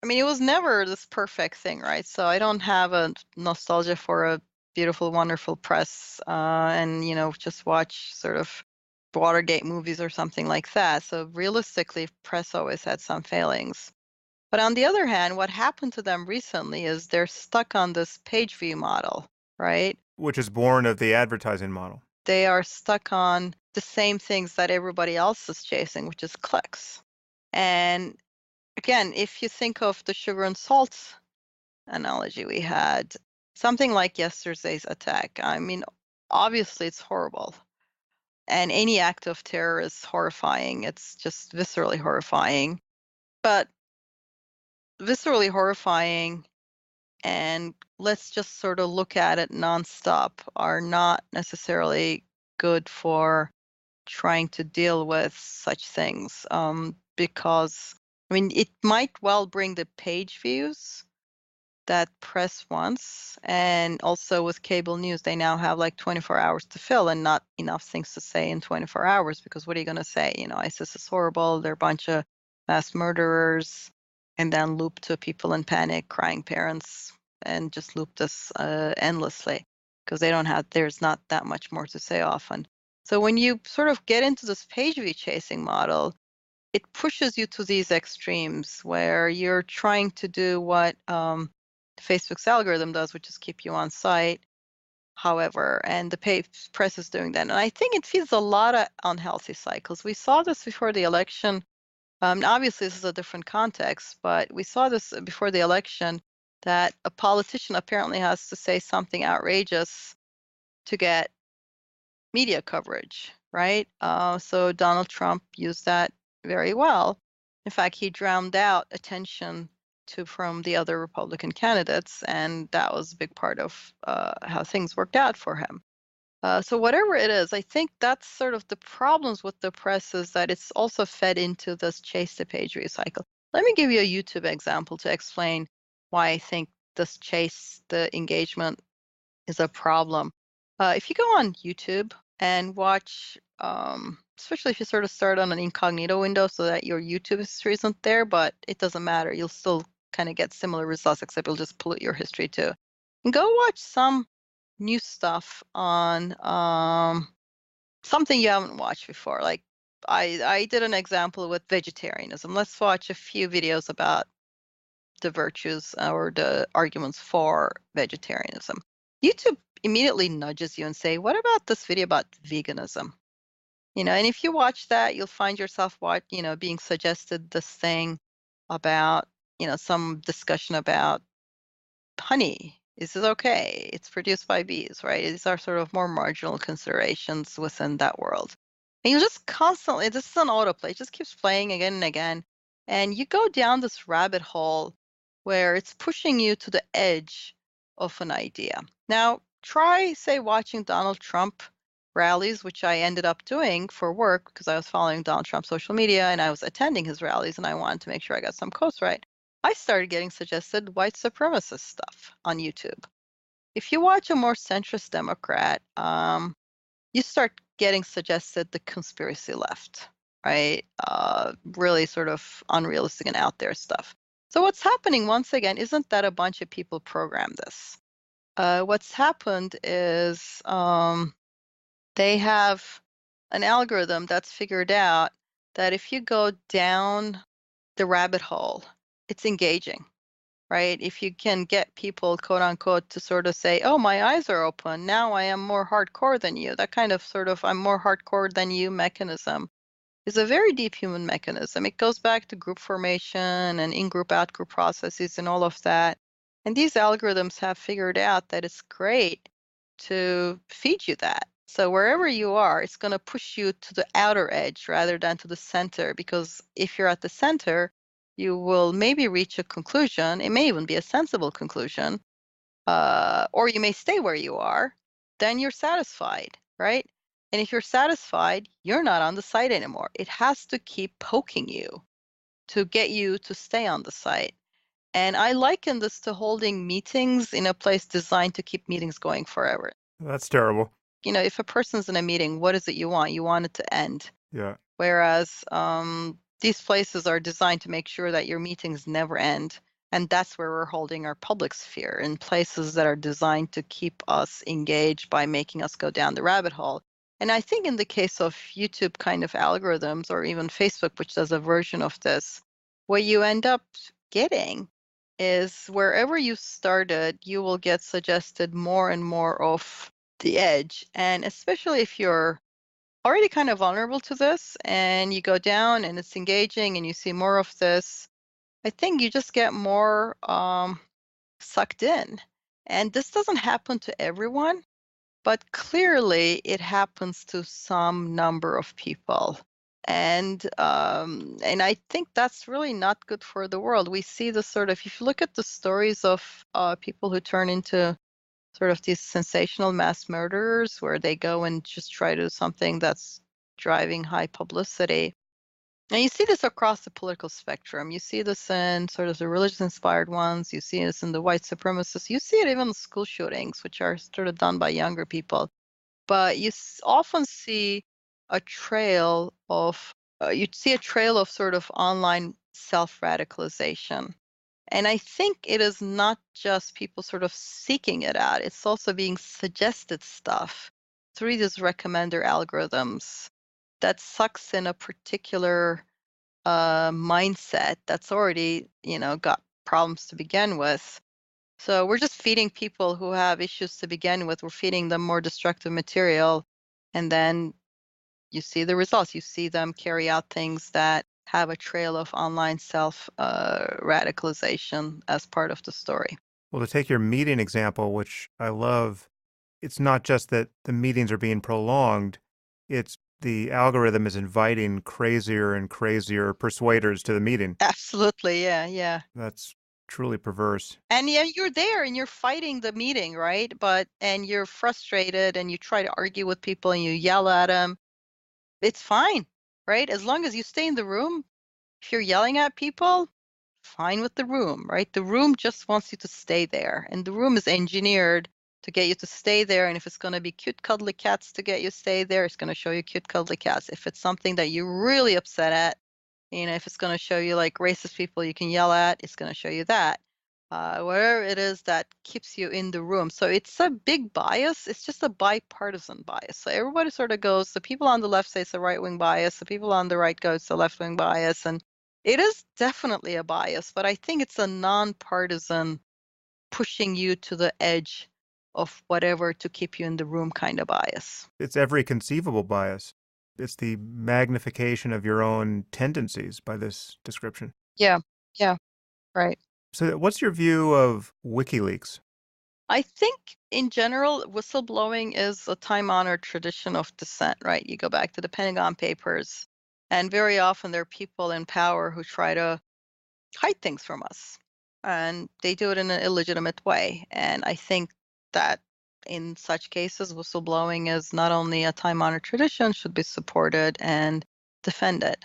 Speaker 2: I mean, it was never this perfect thing, right? So I don't have a nostalgia for a beautiful, wonderful press, and just watch sort of Watergate movies or something like that. So realistically, press always had some failings. But on the other hand, what happened to them recently is they're stuck on this page view model, right?
Speaker 1: Which is born of the advertising model.
Speaker 2: They are stuck on the same things that everybody else is chasing, which is clicks. And again, if you think of the sugar and salt analogy we had, something like yesterday's attack, I mean, obviously it's horrible. And any act of terror is horrifying. It's just viscerally horrifying. But viscerally horrifying and let's just sort of look at it nonstop are not necessarily good for trying to deal with such things, because I mean it might well bring the page views that press wants. And also with cable news, they now have like 24 hours to fill and not enough things to say in 24 hours, because what are you going to say? ISIS is horrible. They're a bunch of mass murderers, and then loop to people in panic, crying parents, and just loop this endlessly, because there's not that much more to say often. So when you sort of get into this page view chasing model, it pushes you to these extremes where you're trying to do what Facebook's algorithm does, which is keep you on site. However, and the press is doing that. And I think it feeds a lot of unhealthy cycles. We saw this before the election. Obviously, this is a different context, but we saw this before the election, that a politician apparently has to say something outrageous to get media coverage, right? So Donald Trump used that very well. In fact, he drowned out attention from the other Republican candidates, and that was a big part of how things worked out for him. So whatever it is, I think that's sort of the problems with the press, is that it's also fed into this chase the page recycle. Let me give you a YouTube example to explain why I think this chase the engagement is a problem. If you go on YouTube and watch, especially if you sort of start on an incognito window so that your YouTube history isn't there, but it doesn't matter. You'll still kind of get similar results, except you'll just pollute your history too. And go watch some new stuff on something you haven't watched before. Like I did an example with vegetarianism. Let's watch a few videos about the virtues or the arguments for vegetarianism. YouTube immediately nudges you and say, what about this video about veganism? And if you watch that, you'll find yourself being suggested this thing about, some discussion about honey. Is it okay? It's produced by bees, right? These are sort of more marginal considerations within that world. And you just constantly, this is an autoplay, it just keeps playing again and again. And you go down this rabbit hole where it's pushing you to the edge of an idea. Now, try, say, watching Donald Trump rallies, which I ended up doing for work because I was following Donald Trump's social media and I was attending his rallies and I wanted to make sure I got some quotes right. I started getting suggested white supremacist stuff on YouTube. If you watch a more centrist Democrat, you start getting suggested the conspiracy left, right? Really sort of unrealistic and out there stuff. So what's happening, once again, isn't that a bunch of people program this. What's happened is they have an algorithm that's figured out that if you go down the rabbit hole, it's engaging, right? If you can get people, quote unquote, to sort of say, oh, my eyes are open, now I am more hardcore than you, that kind of sort of I'm more hardcore than you mechanism is a very deep human mechanism. It goes back to group formation and in-group, out-group processes and all of that. And these algorithms have figured out that it's great to feed you that. So wherever you are, it's going to push you to the outer edge rather than to the center, because if you're at the center, you will maybe reach a conclusion. It may even be a sensible conclusion, or you may stay where you are. Then you're satisfied, right? And if you're satisfied, you're not on the site anymore. It has to keep poking you to get you to stay on the site. And I liken this to holding meetings in a place designed to keep meetings going forever.
Speaker 1: That's terrible.
Speaker 2: If a person's in a meeting, what is it you want? You want it to end.
Speaker 1: Yeah.
Speaker 2: Whereas these places are designed to make sure that your meetings never end. And that's where we're holding our public sphere, in places that are designed to keep us engaged by making us go down the rabbit hole. And I think in the case of YouTube kind of algorithms, or even Facebook, which does a version of this, what you end up getting is wherever you started, you will get suggested more and more of the edge. And especially if you're already kind of vulnerable to this and you go down and it's engaging and you see more of this, I think you just get more sucked in. And this doesn't happen to everyone, but clearly it happens to some number of people. And I think that's really not good for the world. We see the sort of, if you look at the stories of people who turn into sort of these sensational mass murderers, where they go and just try to do something that's driving high publicity, And you see this across the political spectrum. You see this in sort of the religious-inspired ones. You see this in the white supremacists. You see it even in school shootings, which are sort of done by younger people. But you often see a trail of you'd see a trail of sort of online self-radicalization. And I think it is not just people sort of seeking it out, it's also being suggested stuff through these recommender algorithms that sucks in a particular mindset that's already, got problems to begin with. So we're just feeding people who have issues to begin with, we're feeding them more destructive material, and then you see the results. You see them carry out things that have a trail of online self radicalization as part of the story.
Speaker 1: Well, to take your meeting example, which I love, it's not just that the meetings are being prolonged, it's the algorithm is inviting crazier and crazier persuaders to the meeting.
Speaker 2: Absolutely, yeah, yeah.
Speaker 1: That's truly perverse.
Speaker 2: And yeah, you're there and you're fighting the meeting, right? And you're frustrated and you try to argue with people and you yell at them. It's fine, right? As long as you stay in the room, if you're yelling at people, fine with the room, right? The room just wants you to stay there, and the room is engineered to get you to stay there. And if it's going to be cute, cuddly cats to get you to stay there, it's going to show you cute, cuddly cats. If it's something that you're really upset at, if it's going to show you like racist people you can yell at, it's going to show you that. Whatever it is that keeps you in the room. So it's a big bias. It's just a bipartisan bias. So everybody sort of goes, the people on the left say it's a right wing bias, the people on the right go, it's a left wing bias. And it is definitely a bias, but I think it's a nonpartisan pushing you to the edge of whatever to keep you in the room kind of bias.
Speaker 1: It's every conceivable bias. It's the magnification of your own tendencies by this description.
Speaker 2: Yeah, yeah, right.
Speaker 1: So, what's your view of WikiLeaks?
Speaker 2: I think in general, whistleblowing is a time-honored tradition of dissent, right? You go back to the Pentagon Papers, and very often there are people in power who try to hide things from us, and they do it in an illegitimate way. And I think that in such cases, whistleblowing is not only a time-honored tradition, should be supported and defended.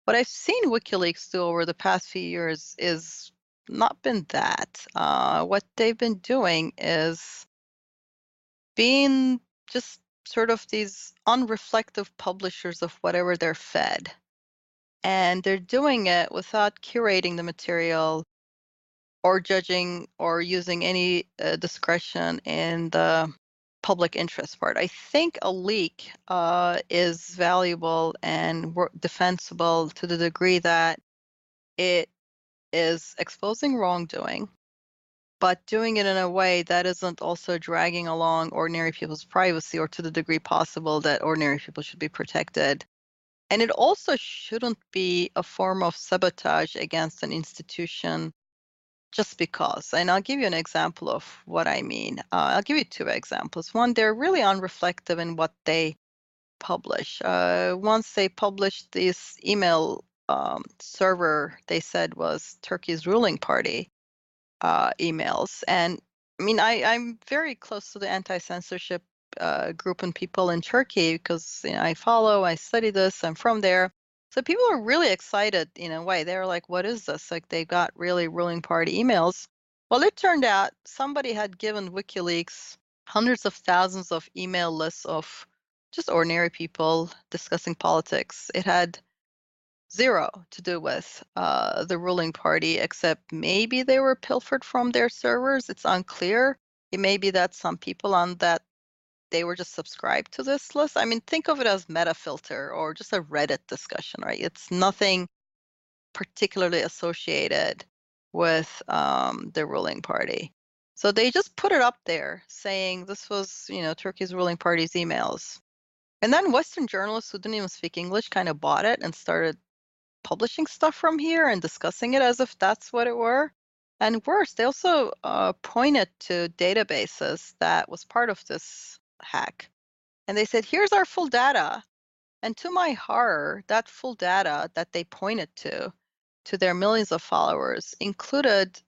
Speaker 2: What I've seen WikiLeaks do over the past few years is not been that. What they've been doing is being just sort of these unreflective publishers of whatever they're fed. And they're doing it without curating the material or judging or using any discretion in the public interest part. I think a leak is valuable and defensible to the degree that it is exposing wrongdoing, but doing it in a way that isn't also dragging along ordinary people's privacy or to the degree possible that ordinary people should be protected. And it also shouldn't be a form of sabotage against an institution just because. And I'll give you an example of what I mean. I'll give you two examples. One, they're really unreflective in what they publish. Once they published this email server they said was Turkey's ruling party emails. And I mean, I'm very close to the anti-censorship group and people in Turkey because I study this, I'm from there. So people are really excited in a way. They're like, what is this? Like they got really ruling party emails. Well, it turned out somebody had given WikiLeaks hundreds of thousands of email lists of just ordinary people discussing politics. It had zero to do with the ruling party, except maybe they were pilfered from their servers. It's unclear. It may be that some people on that they were just subscribed to this list. I mean, think of it as meta filter or just a Reddit discussion, right? It's nothing particularly associated with the ruling party. So they just put it up there saying this was, Turkey's ruling party's emails. And then Western journalists who didn't even speak English kind of bought it and started publishing stuff from here and discussing it as if that's what it were. And worse, they also pointed to databases that was part of this hack. And they said, here's our full data. And to my horror, that full data that they pointed to their millions of followers, included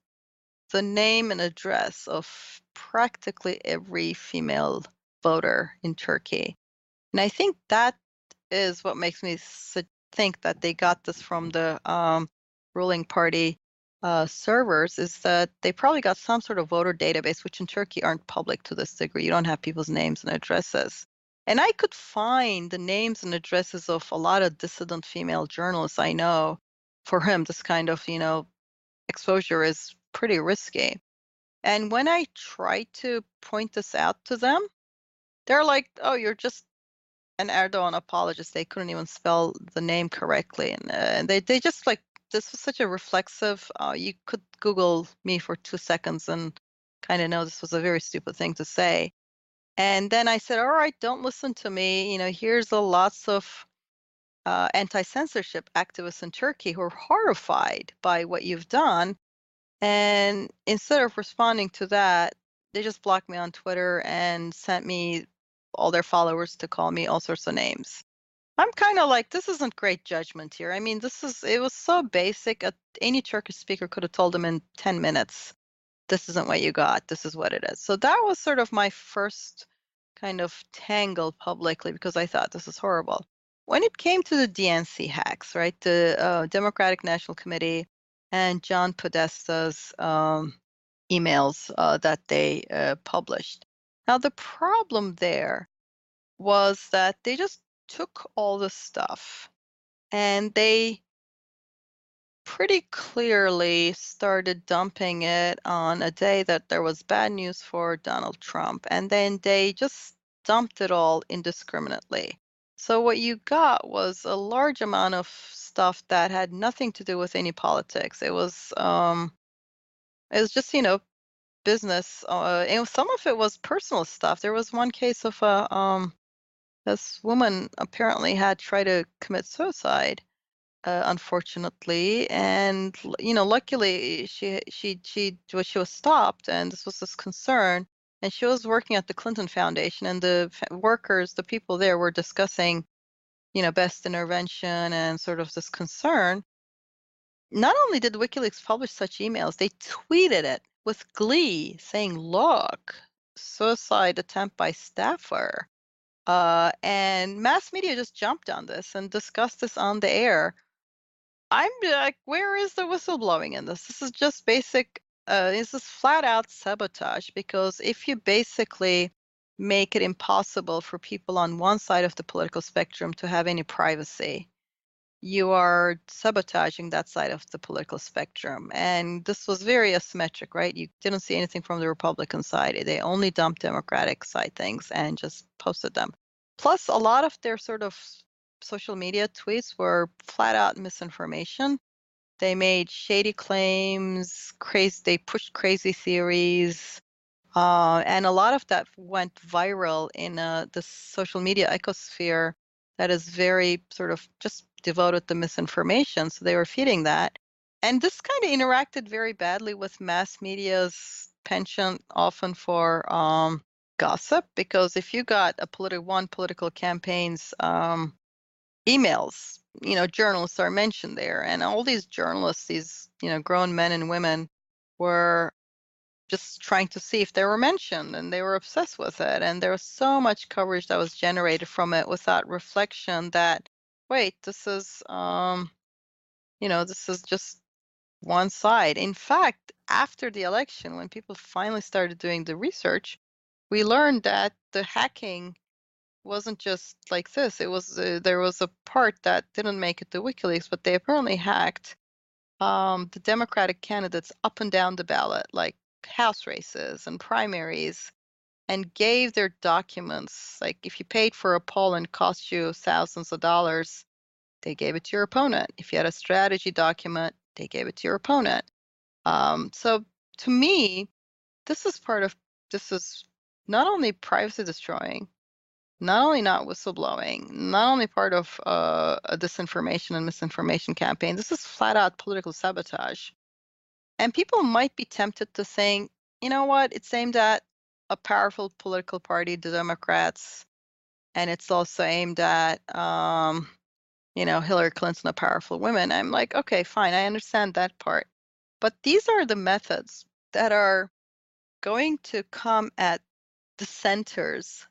Speaker 2: the name and address of practically every female voter in Turkey. And I think that is what makes me think that they got this from the ruling party servers is that they probably got some sort of voter database, which in Turkey aren't public to this degree. You don't have people's names and addresses. And I could find the names and addresses of a lot of dissident female journalists I know. For him, this kind of, exposure is pretty risky. And when I try to point this out to them, they're like, "Oh, you're just an Erdogan apologist." They couldn't even spell the name correctly, and they just like this was such a reflexive. You could Google me for 2 seconds and kind of know this was a very stupid thing to say. And then I said, "All right, don't listen to me. Here's a lots of anti-censorship activists in Turkey who are horrified by what you've done." And instead of responding to that, they just blocked me on Twitter and sent me all their followers to call me all sorts of names. I'm kind of like, this isn't great judgment here. I mean, it was so basic. Any Turkish speaker could have told them in 10 minutes, this isn't what you got. This is what it is. So that was sort of my first kind of tangle publicly because I thought this is horrible. When it came to the DNC hacks, right, the Democratic National Committee and John Podesta's emails that they published. Now, the problem there was that they just took all the stuff and they pretty clearly started dumping it on a day that there was bad news for Donald Trump. And then they just dumped it all indiscriminately. So what you got was a large amount of stuff that had nothing to do with any politics. It was just, business. And some of it was personal stuff. There was one case of this woman apparently had tried to commit suicide, unfortunately, and luckily she was stopped, and this was this concern, and she was working at the Clinton Foundation, and the workers, the people there, were discussing, best intervention and sort of this concern. Not only did WikiLeaks publish such emails, they tweeted it with glee, saying, "Look, suicide attempt by staffer." And mass media just jumped on this and discussed this on the air. I'm like, where is the whistleblowing in this? This is just basic, this is flat out sabotage, because if you basically make it impossible for people on one side of the political spectrum to have any privacy, you are sabotaging that side of the political spectrum. And this was very asymmetric, right? You didn't see anything from the Republican side. They only dumped Democratic side things and just posted them. Plus, a lot of their sort of social media tweets were flat out misinformation. They made shady claims, they pushed crazy theories, and a lot of that went viral in the social media ecosphere that is very sort of just devoted to misinformation. So they were feeding that. And this kind of interacted very badly with mass media's penchant often for gossip, because if you got one political campaign's emails, journalists are mentioned there, and all these journalists, these, grown men and women, were just trying to see if they were mentioned, and they were obsessed with it. And there was so much coverage that was generated from it without reflection that, wait, this is, this is just one side. In fact, after the election, when people finally started doing the research, we learned that the hacking wasn't just like this. It was there was a part that didn't make it to WikiLeaks, but they apparently hacked the Democratic candidates up and down the ballot, like House races and primaries, and gave their documents. Like if you paid for a poll and cost you thousands of dollars, they gave it to your opponent. If you had a strategy document, they gave it to your opponent. So to me, this is not only privacy destroying, not only not whistleblowing, not only part of a disinformation and misinformation campaign, this is flat out political sabotage. And people might be tempted to saying, you know what, it's aimed at a powerful political party, the Democrats, and it's also aimed at, Hillary Clinton, a powerful woman. I'm like, okay, fine, I understand that part. But these are the methods that are going to come at the centers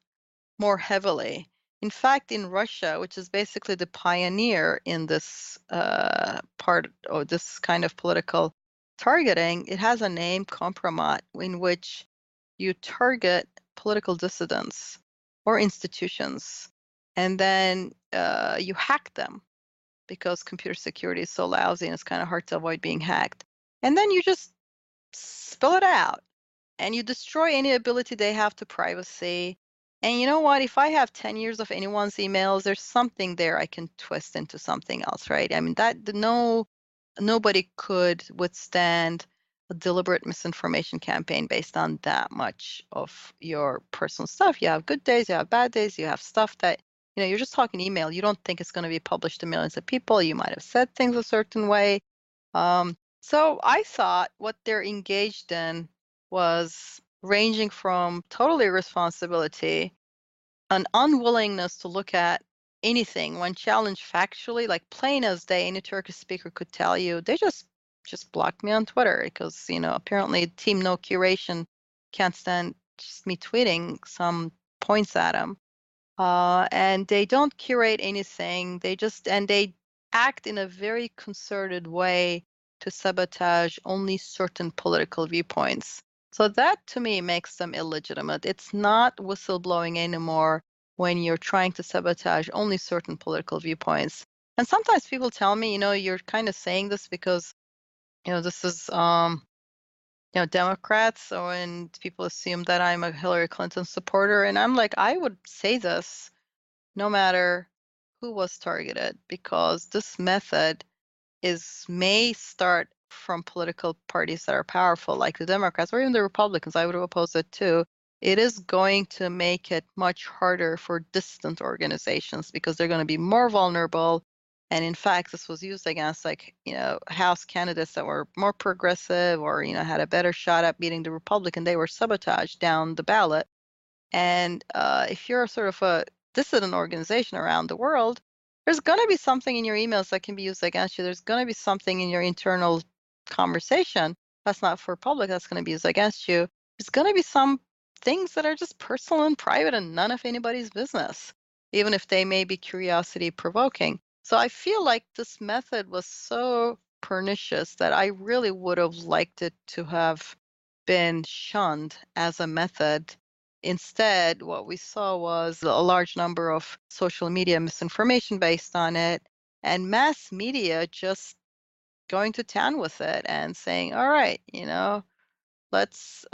Speaker 2: more heavily, In fact, in Russia, which is basically the pioneer in this part or this kind of political targeting, it has a name, compromat, in which you target political dissidents or institutions, and then you hack them because computer security is so lousy and it's kind of hard to avoid being hacked. And then you just spill it out and you destroy any ability they have to privacy. And you know what? If I have 10 years of anyone's emails, there's something there I can twist into something else, right? I mean, nobody could withstand a deliberate misinformation campaign based on that much of your personal stuff. You have good days, you have bad days, you have stuff that, you're just talking email. You don't think it's going to be published to millions of people. You might have said things a certain way. So I thought what they're engaged in was ranging from total irresponsibility, an unwillingness to look at anything when challenged factually, like plain as day, any Turkish speaker could tell you, they just blocked me on Twitter because, apparently Team No Curation can't stand just me tweeting some points at them. And they don't curate anything. They act in a very concerted way to sabotage only certain political viewpoints. So that to me makes them illegitimate. It's not whistleblowing anymore when you're trying to sabotage only certain political viewpoints. And sometimes people tell me, you're kind of saying this because, this is Democrats, and people assume that I'm a Hillary Clinton supporter. And I'm like, I would say this no matter who was targeted, because this method may start from political parties that are powerful, like the Democrats or even the Republicans. I would have opposed it too. It is going to make it much harder for distant organizations because they're going to be more vulnerable. And in fact, this was used against House candidates that were more progressive or, had a better shot at beating the Republican. They were sabotaged down the ballot. And if you're sort of a dissident organization around the world, there's going to be something in your emails that can be used against you. There's going to be something in your internal conversation that's not for public that's going to be used against you. There's going to be some things that are just personal and private and none of anybody's business, even if they may be curiosity provoking. So I feel like this method was so pernicious that I really would have liked it to have been shunned as a method. Instead, what we saw was a large number of social media misinformation based on it, and mass media just going to town with it and saying, all right, let's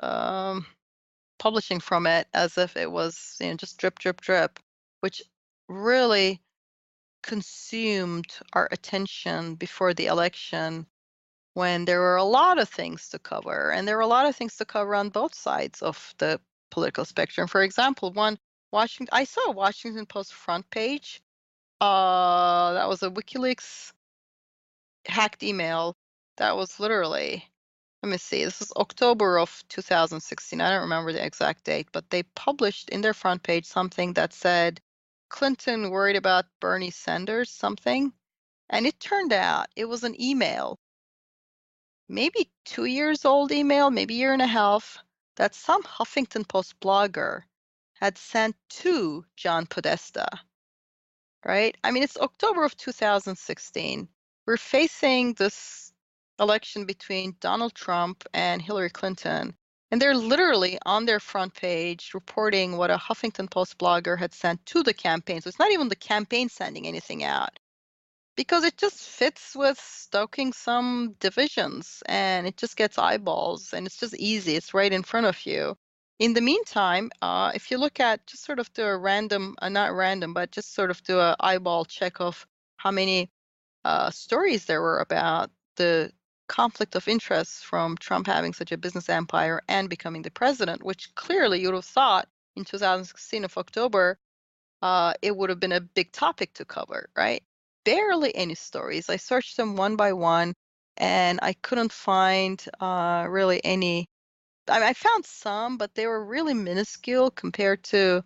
Speaker 2: publishing from it as if it was just drip, drip, drip, which really consumed our attention before the election when there were a lot of things to cover, and there were a lot of things to cover on both sides of the political spectrum. For example, I saw a Washington Post front page. That was a WikiLeaks hacked email. That was literally, let me see, this was October of 2016. I don't remember the exact date, but they published in their front page something that said, Clinton worried about Bernie Sanders, something. And it turned out it was an email, maybe 2 years old email, maybe a year and a half, that some Huffington Post blogger had sent to John Podesta, right? I mean, it's October of 2016. We're facing this election between Donald Trump and Hillary Clinton, and they're literally on their front page reporting what a Huffington Post blogger had sent to the campaign. So it's not even the campaign sending anything out, because it just fits with stoking some divisions and it just gets eyeballs and it's just easy. It's right in front of you. In the meantime, if you look at just sort of do a random, not random, but just sort of do a eyeball check of how many stories there were about the conflict of interest from Trump having such a business empire and becoming the president, which clearly you would have thought in 2016 of October, it would have been a big topic to cover, right? Barely any stories. I searched them one by one, and I couldn't find really any. I found some, but they were really minuscule compared to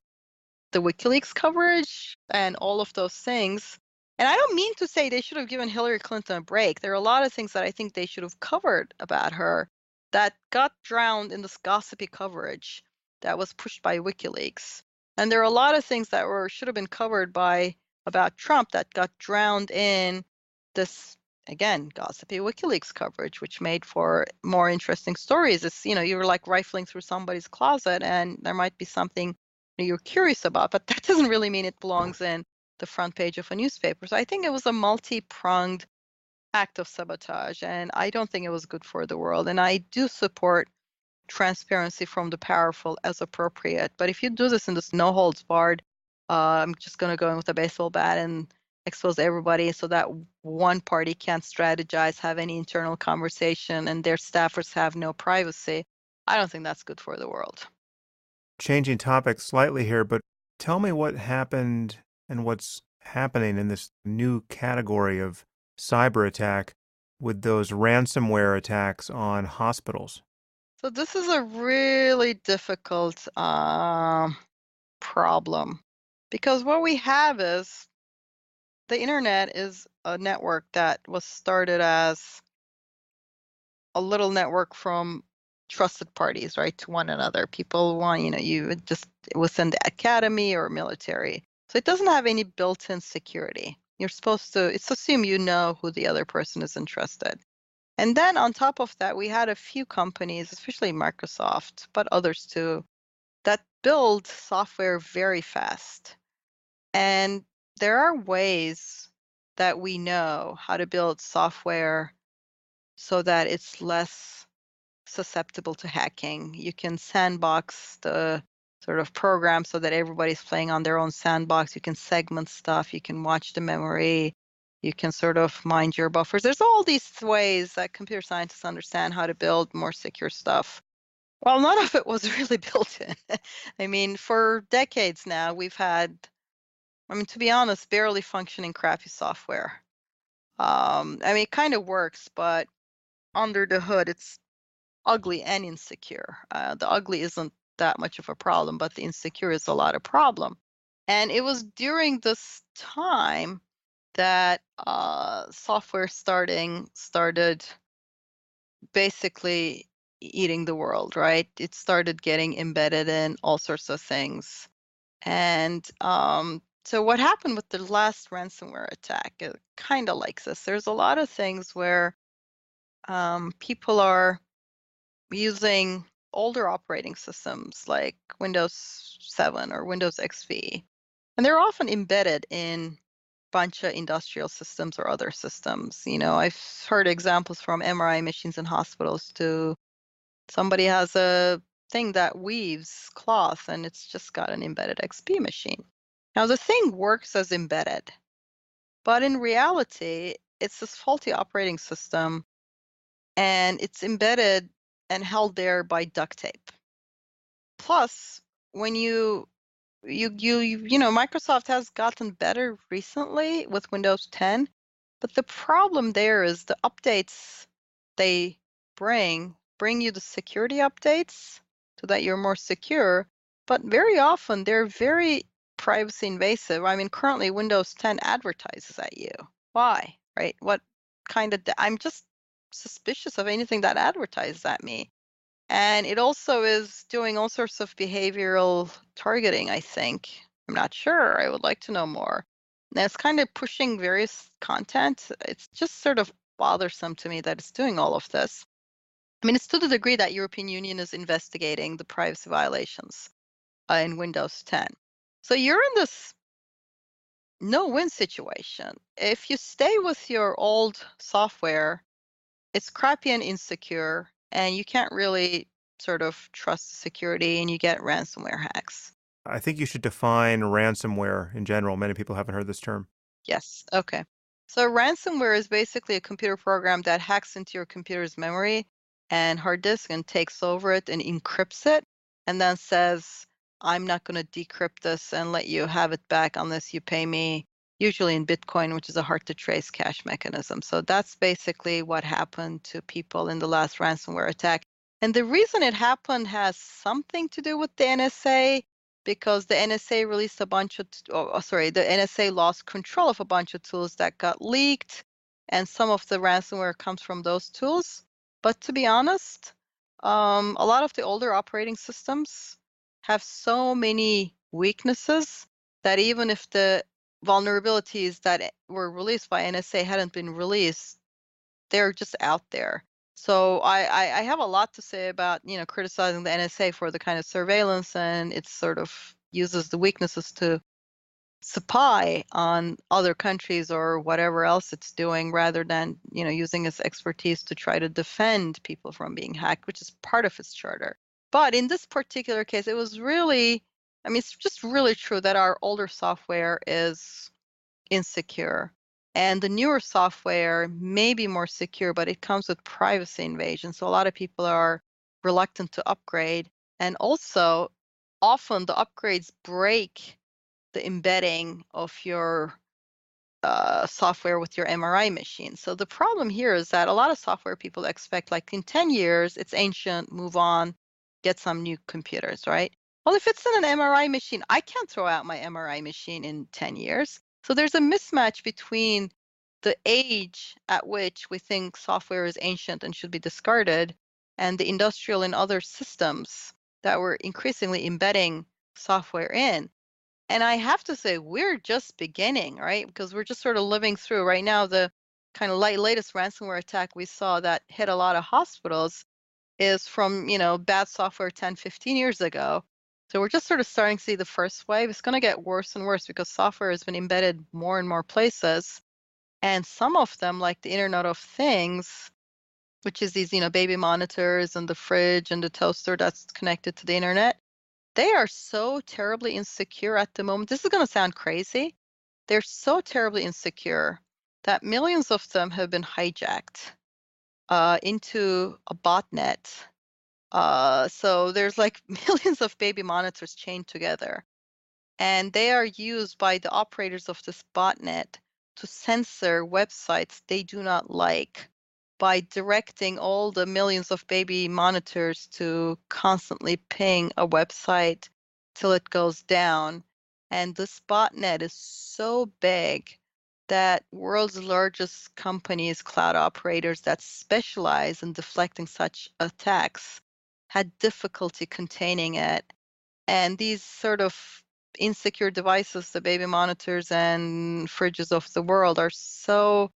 Speaker 2: the WikiLeaks coverage and all of those things. And I don't mean to say they should have given Hillary Clinton a break. There are a lot of things that I think they should have covered about her that got drowned in this gossipy coverage that was pushed by WikiLeaks. And there are a lot of things that should have been covered about Trump that got drowned in this, again, gossipy WikiLeaks coverage, which made for more interesting stories. It's, you're like rifling through somebody's closet and there might be something you're curious about, but that doesn't really mean it belongs in the front page of a newspaper. So I think it was a multi-pronged act of sabotage, and I don't think it was good for the world. And I do support transparency from the powerful as appropriate. But if you do this in this no holds barred, I'm just going to go in with a baseball bat and expose everybody so that one party can't strategize, have any internal conversation, and their staffers have no privacy, I don't think that's good for the world.
Speaker 1: Changing topics slightly here, but tell me what happened and what's happening in this new category of cyber attack with those ransomware attacks on hospitals.
Speaker 2: So this is a really difficult problem because what we have is the internet is a network that was started as a little network from trusted parties, right, to one another. People want, you would just within the academy or military. So it doesn't have any built-in security. You're supposed to, it's assume you know who the other person is interested. And then on top of that, we had a few companies, especially Microsoft, but others too, that build software very fast. And there are ways that we know how to build software so that it's less susceptible to hacking. You can sandbox the sort of program so that everybody's playing on their own sandbox. You can segment stuff. You can watch the memory. You can sort of mind your buffers. There's all these ways that computer scientists understand how to build more secure stuff. Well, none of it was really built in. I mean, for decades now, we've had, I mean, to be honest, barely functioning crappy software. I mean, it kind of works, but under the hood, it's ugly and insecure. The ugly isn't that much of a problem, but the insecure is a lot of problem. And it was during this time that software started basically eating the world, right? It started getting embedded in all sorts of things. And so what happened with the last ransomware attack, it kind of like this. There's a lot of things where people are using older operating systems like Windows 7 or Windows XP, and they're often embedded in bunch of industrial systems or other systems. I've heard examples from MRI machines in hospitals to somebody has a thing that weaves cloth and it's just got an embedded XP machine. Now the thing works as embedded, but in reality, it's this faulty operating system and it's embedded and held there by duct tape. Plus, when Microsoft has gotten better recently with Windows 10, but the problem there is the updates they bring you the security updates so that you're more secure, but very often they're very privacy invasive. I mean, currently Windows 10 advertises at you. Why, right? What kind of I'm just suspicious of anything that advertises at me. And it also is doing all sorts of behavioral targeting, I think. I'm not sure. I would like to know more. And it's kind of pushing various content. It's just sort of bothersome to me that it's doing all of this. I mean, it's to the degree that European Union is investigating the privacy violations in Windows 10. So you're in this no-win situation. If you stay with your old software, it's crappy and insecure, and you can't really sort of trust the security, and you get ransomware hacks.
Speaker 1: I think you should define ransomware in general. Many people haven't heard this term.
Speaker 2: Yes, okay. So ransomware is basically a computer program that hacks into your computer's memory and hard disk and takes over it and encrypts it, and then says, I'm not going to decrypt this and let you have it back unless you pay me, usually in Bitcoin, which is a hard to trace cash mechanism. So that's basically what happened to people in the last ransomware attack. And the reason it happened has something to do with the NSA, because the NSA released a bunch of, the NSA lost control of a bunch of tools that got leaked, and some of the ransomware comes from those tools. But to be honest, a lot of the older operating systems have so many weaknesses that even if the vulnerabilities that were released by NSA hadn't been released, they're just out there. So I have a lot to say about, criticizing the NSA for the kind of surveillance, and it sort of uses the weaknesses to spy on other countries or whatever else it's doing rather than, using its expertise to try to defend people from being hacked, which is part of its charter. But in this particular case, it was really, I mean, it's just really true that our older software is insecure. And the newer software may be more secure, but it comes with privacy invasion. So a lot of people are reluctant to upgrade. And also, often the upgrades break the embedding of your software with your MRI machine. So the problem here is that a lot of software people expect, like, in 10 years, it's ancient, move on, get some new computers, right? Well, if it's in an MRI machine, I can't throw out my MRI machine in 10 years. So there's a mismatch between the age at which we think software is ancient and should be discarded and the industrial and other systems that we're increasingly embedding software in. And I have to say, we're just beginning, right? Because we're just sort of living through right now the kind of latest ransomware attack we saw that hit a lot of hospitals is from, bad software 10, 15 years ago. So we're just sort of starting to see the first wave. It's going to get worse and worse because software has been embedded more and more places. And some of them, like the Internet of Things, which is these, baby monitors and the fridge and the toaster that's connected to the internet, they are so terribly insecure at the moment. This is going to sound crazy. They're so terribly insecure that millions of them have been hijacked into a botnet. So there's like millions of baby monitors chained together, and they are used by the operators of this botnet to censor websites they do not like by directing all the millions of baby monitors to constantly ping a website till it goes down. And this botnet is so big that world's largest companies, cloud operators that specialize in deflecting such attacks, had difficulty containing it. And these sort of insecure devices, the baby monitors and fridges of the world, are so,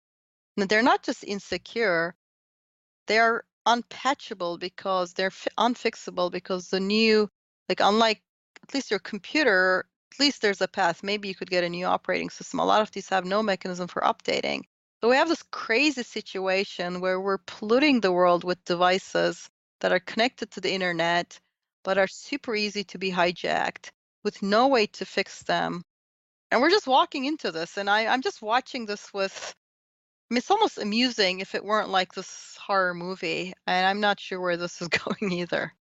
Speaker 2: they're not just insecure, they're unpatchable because they're unfixable because the new, like, unlike at least your computer, at least there's a path. Maybe you could get a new operating system. A lot of these have no mechanism for updating. So we have this crazy situation where we're polluting the world with devices that are connected to the internet, but are super easy to be hijacked with no way to fix them. And we're just walking into this. And I'm just watching this with, I mean, it's almost amusing if it weren't like this horror movie. And I'm not sure where this is going either.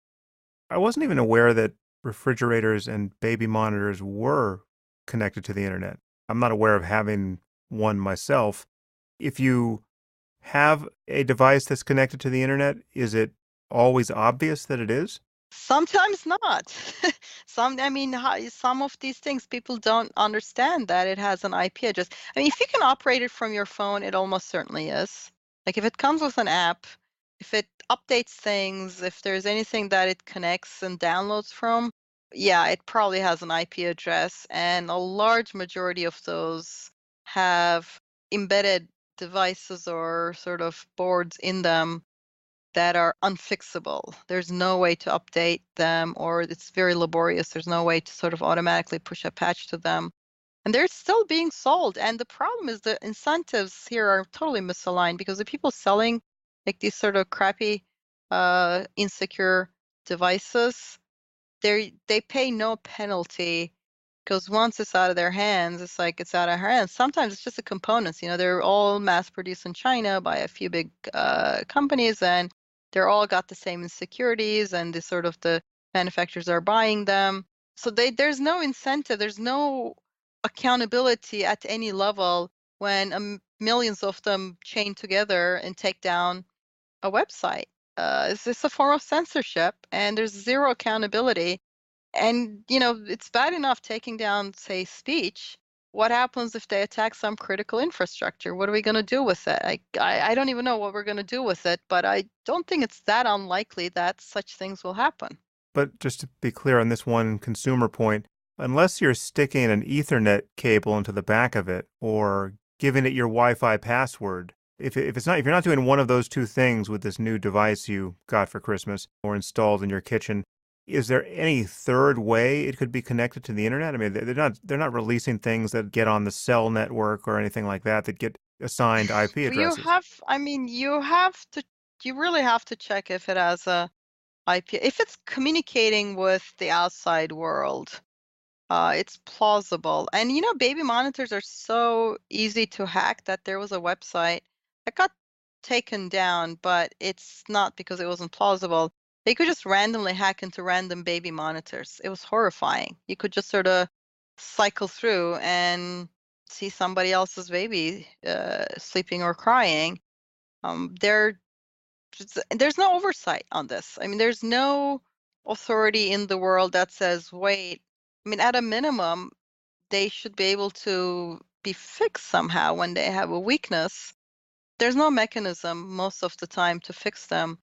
Speaker 1: I wasn't even aware that refrigerators and baby monitors were connected to the internet. I'm not aware of having one myself. If you have a device that's connected to the internet, is it always obvious that it is?
Speaker 2: Sometimes not. I mean, some of these things people don't understand that it has an IP address. I mean, if you can operate it from your phone, it almost certainly is. Like if it comes with an app, if it updates things, if there's anything that it connects and downloads from, yeah, it probably has an IP address. And a large majority of those have embedded devices or sort of boards in them that are unfixable. There's no way to update them, or it's very laborious. There's no way to sort of automatically push a patch to them. And they're still being sold. And the problem is the incentives here are totally misaligned because the people selling like these sort of crappy, insecure devices, they pay no penalty because once it's out of their hands, it's like it's out of our hands. Sometimes it's just the components. They're all mass produced in China by a few big companies, and they're all got the same insecurities, and the manufacturers are buying them. So there's no incentive, there's no accountability at any level when millions of them chain together and take down a website. It's just a form of censorship, and there's zero accountability. And, it's bad enough taking down, say, speech. What happens if they attack some critical infrastructure? What are we going to do with it? I don't even know what we're going to do with it, but I don't think it's that unlikely that such things will happen.
Speaker 1: But just to be clear on this one consumer point, unless you're sticking an Ethernet cable into the back of it or giving it your Wi-Fi password, if you're not doing one of those two things with this new device you got for Christmas or installed in your kitchen, is there any third way it could be connected to the internet? I mean, they're not releasing things that get on the cell network or anything like that get assigned IP
Speaker 2: You
Speaker 1: addresses.
Speaker 2: have, I mean, you really have to check if it has a IP. If it's communicating with the outside world, it's plausible. And baby monitors are so easy to hack that there was a website that got taken down, but it's not because it wasn't plausible. They could just randomly hack into random baby monitors. It was horrifying. You could just sort of cycle through and see somebody else's baby sleeping or crying. There there's no oversight on this. I mean, there's no authority in the world that says, wait, I mean, at a minimum, they should be able to be fixed somehow when they have a weakness. There's no mechanism most of the time to fix them.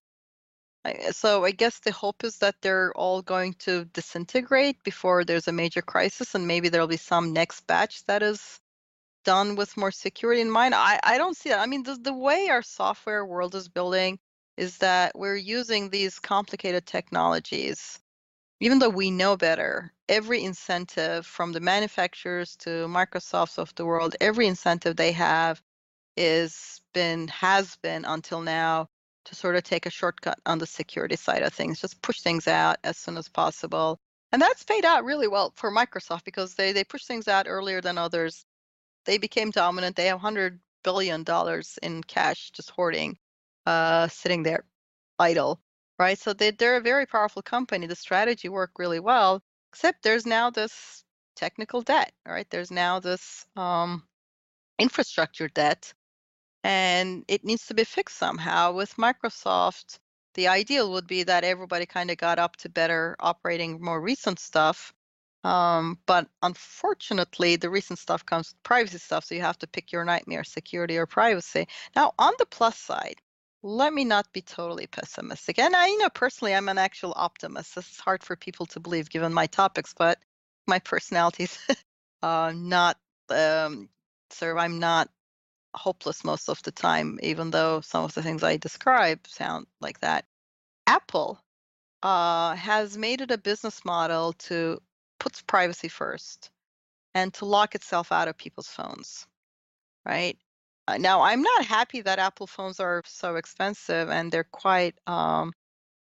Speaker 2: So I guess the hope is that they're all going to disintegrate before there's a major crisis, and maybe there'll be some next batch that is done with more security in mind. I don't see that. I mean, the way our software world is building is that we're using these complicated technologies, even though we know better. Every incentive from the manufacturers to Microsofts of the world, every incentive they have has been until now to sort of take a shortcut on the security side of things, just push things out as soon as possible. And that's paid out really well for Microsoft because they push things out earlier than others. They became dominant. They have $100 billion in cash just hoarding, sitting there idle, right? So they're a very powerful company. The strategy worked really well, except there's now this technical debt, right? There's now this infrastructure debt, and it needs to be fixed somehow. With Microsoft, the ideal would be that everybody kind of got up to better operating more recent stuff. But unfortunately, the recent stuff comes with privacy stuff, so you have to pick your nightmare, security or privacy. Now, on the plus side, let me not be totally pessimistic. And personally, I'm an actual optimist. This is hard for people to believe given my topics, but my personality's not I'm not hopeless most of the time, even though some of the things I describe sound like that. Apple has made it a business model to put privacy first and to lock itself out of people's phones, right? Now, I'm not happy that Apple phones are so expensive and they're quite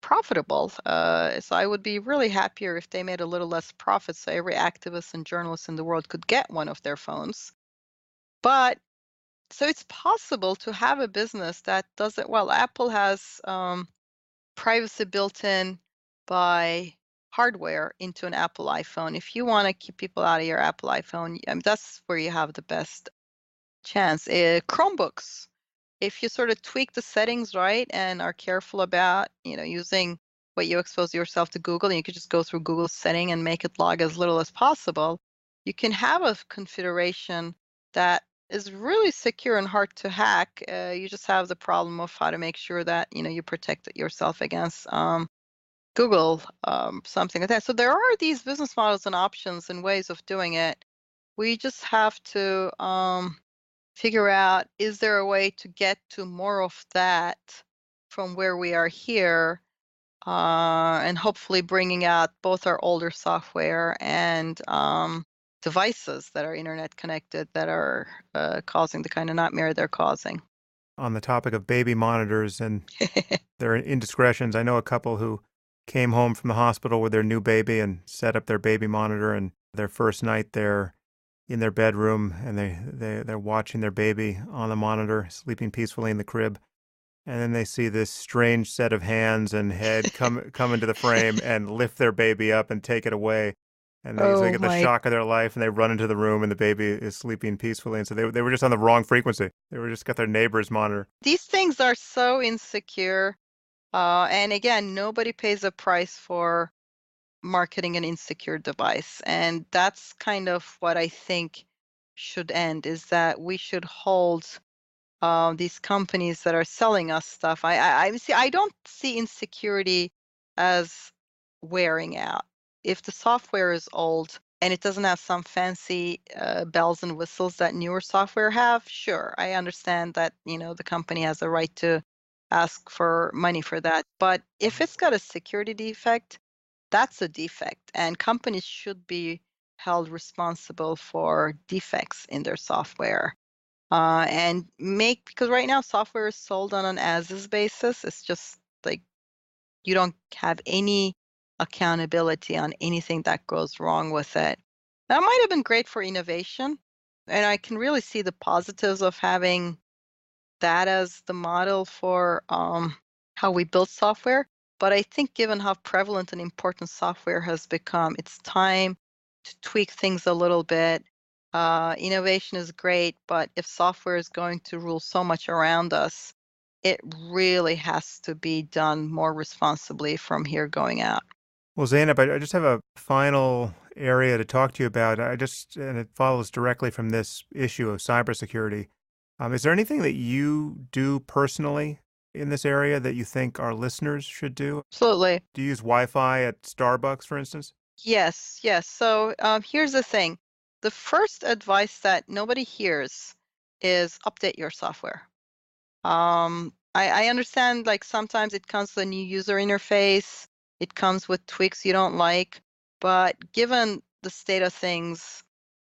Speaker 2: profitable. So I would be really happier if they made a little less profit so every activist and journalist in the world could get one of their phones. But so it's possible to have a business that does it well. Apple has privacy built in by hardware into an Apple iPhone. If you want to keep people out of your Apple iPhone, that's where you have the best chance. Chromebooks, if you sort of tweak the settings right and are careful about, using what you expose yourself to Google, and you could just go through Google's setting and make it log as little as possible, you can have a configuration that is really secure and hard to hack. You just have the problem of how to make sure that you protect yourself against Google, something like that. So there are these business models and options and ways of doing it. We just have to figure out, is there a way to get to more of that from where we are here, and hopefully bringing out both our older software and devices that are internet connected that are causing the kind of nightmare they're causing.
Speaker 1: On the topic of baby monitors and their indiscretions, I know a couple who came home from the hospital with their new baby and set up their baby monitor, and their first night there in their bedroom, and they're watching their baby on the monitor, sleeping peacefully in the crib. And then they see this strange set of hands and head come into the frame and lift their baby up and take it away. And so they
Speaker 2: Oh
Speaker 1: get the
Speaker 2: my.
Speaker 1: shock of their life, and they run into the room, and the baby is sleeping peacefully. And so they were just on the wrong frequency. They were just got their neighbor's monitor.
Speaker 2: These things are so insecure. And again, nobody pays a price for marketing an insecure device. And that's kind of what I think should end, is that we should hold these companies that are selling us stuff. I don't see insecurity as wearing out. If the software is old, and it doesn't have some fancy bells and whistles that newer software have, sure, I understand that, the company has a right to ask for money for that. But if it's got a security defect, that's a defect, and companies should be held responsible for defects in their software. And make because right now software is sold on an as-is basis. It's just like you don't have any accountability on anything that goes wrong with it. That might have been great for innovation, and I can really see the positives of having that as the model for how we build software. But I think given how prevalent and important software has become, it's time to tweak things a little bit. Innovation is great, but if software is going to rule so much around us, it really has to be done more responsibly from here going out.
Speaker 1: Well, Zainab, I just have a final area to talk to you about. And it follows directly from this issue of cybersecurity. Is there anything that you do personally in this area that you think our listeners should do?
Speaker 2: Absolutely.
Speaker 1: Do you use Wi-Fi at Starbucks, for instance?
Speaker 2: Yes, yes. So here's the thing. The first advice that nobody hears is update your software. I understand like sometimes it comes with a new user interface, it comes with tweaks you don't like, but given the state of things,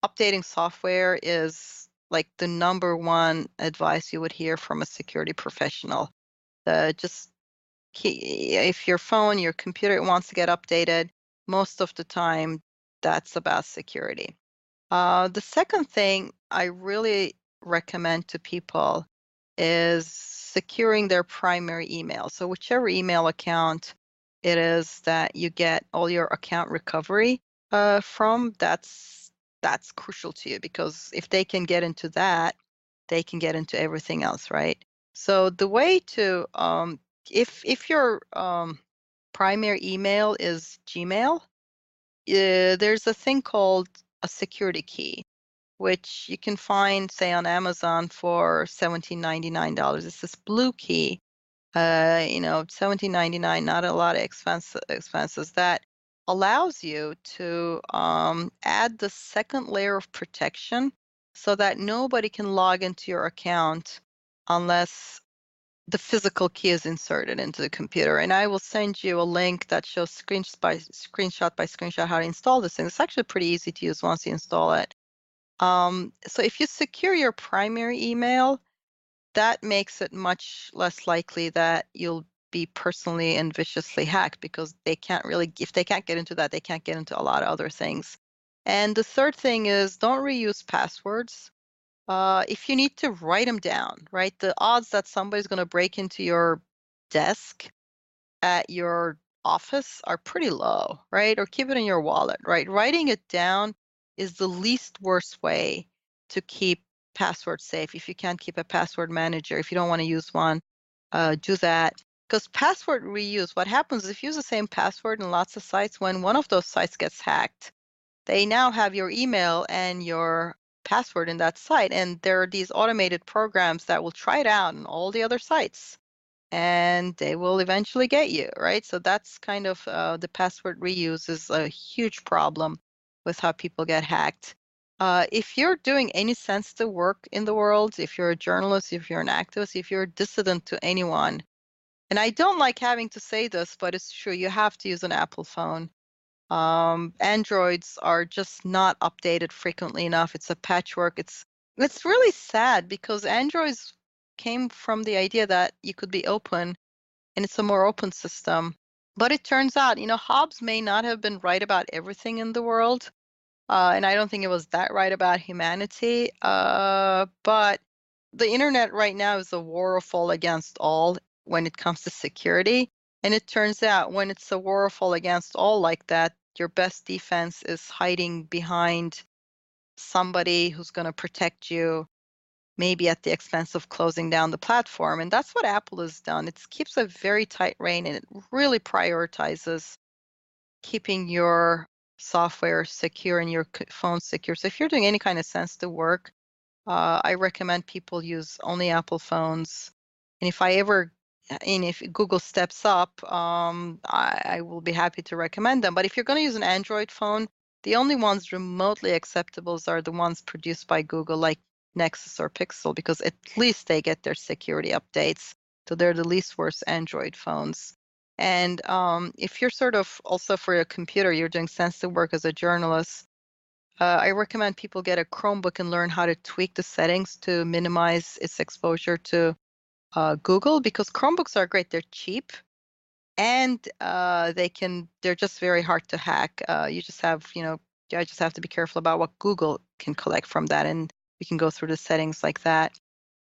Speaker 2: updating software is like the number one advice you would hear from a security professional. Just if your phone, your computer wants to get updated, most of the time that's about security. The second thing I really recommend to people is securing their primary email. So whichever email account it is that you get all your account recovery from, that's crucial to you because if they can get into that, they can get into everything else, right? So the way to if your primary email is Gmail, there's a thing called a security key, which you can find, say, on Amazon for $17.99. It's this blue key, 17.99, not a lot of expenses that allows you to add the second layer of protection so that nobody can log into your account unless the physical key is inserted into the computer. And I will send you a link that shows screenshot by screenshot how to install this thing. It's actually pretty easy to use once you install it. So if you secure your primary email, that makes it much less likely that you'll be personally and viciously hacked because they can't really, if they can't get into that, they can't get into a lot of other things. And the third thing is don't reuse passwords. If you need to write them down, right? The odds that somebody's going to break into your desk at your office are pretty low, right? Or keep it in your wallet, right? Writing it down is the least worst way to keep passwords safe. If you can't keep a password manager, if you don't want to use one, do that. Because password reuse, what happens is if you use the same password in lots of sites, when one of those sites gets hacked, they now have your email and your password in that site. And there are these automated programs that will try it out on all the other sites and they will eventually get you, right? So that's kind of the password reuse is a huge problem with how people get hacked. If you're doing any sensitive work in the world, if you're a journalist, if you're an activist, if you're a dissident to anyone, and I don't like having to say this, but it's true, you have to use an Apple phone. Androids are just not updated frequently enough. It's a patchwork. It's really sad because Androids came from the idea that you could be open and it's a more open system. But it turns out, Hobbes may not have been right about everything in the world. And I don't think it was that right about humanity. But the internet right now is a war of all against all when it comes to security. And it turns out when it's a war of all against all like that, your best defense is hiding behind somebody who's going to protect you, maybe at the expense of closing down the platform. And that's what Apple has done. It keeps a very tight rein and it really prioritizes keeping your software secure and your phone secure. So if you're doing any kind of sensitive work, I recommend people use only Apple phones. And if Google steps up, I will be happy to recommend them. But if you're going to use an Android phone, The only ones remotely acceptable are the ones produced by Google, like Nexus or Pixel, because at least they get their security updates. So they're the least worst Android phones. And if you're sort of also for your computer, you're doing sensitive work as a journalist, I recommend people get a Chromebook and learn how to tweak the settings to minimize its exposure to Google, because Chromebooks are great. They're cheap and they're just very hard to hack. You just have, I just have to be careful about what Google can collect from that, and you can go through the settings like that.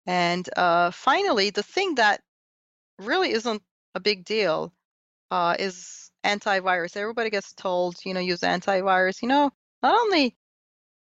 Speaker 2: And finally, the thing that really isn't a big deal is antivirus. Everybody gets told, use antivirus. Not only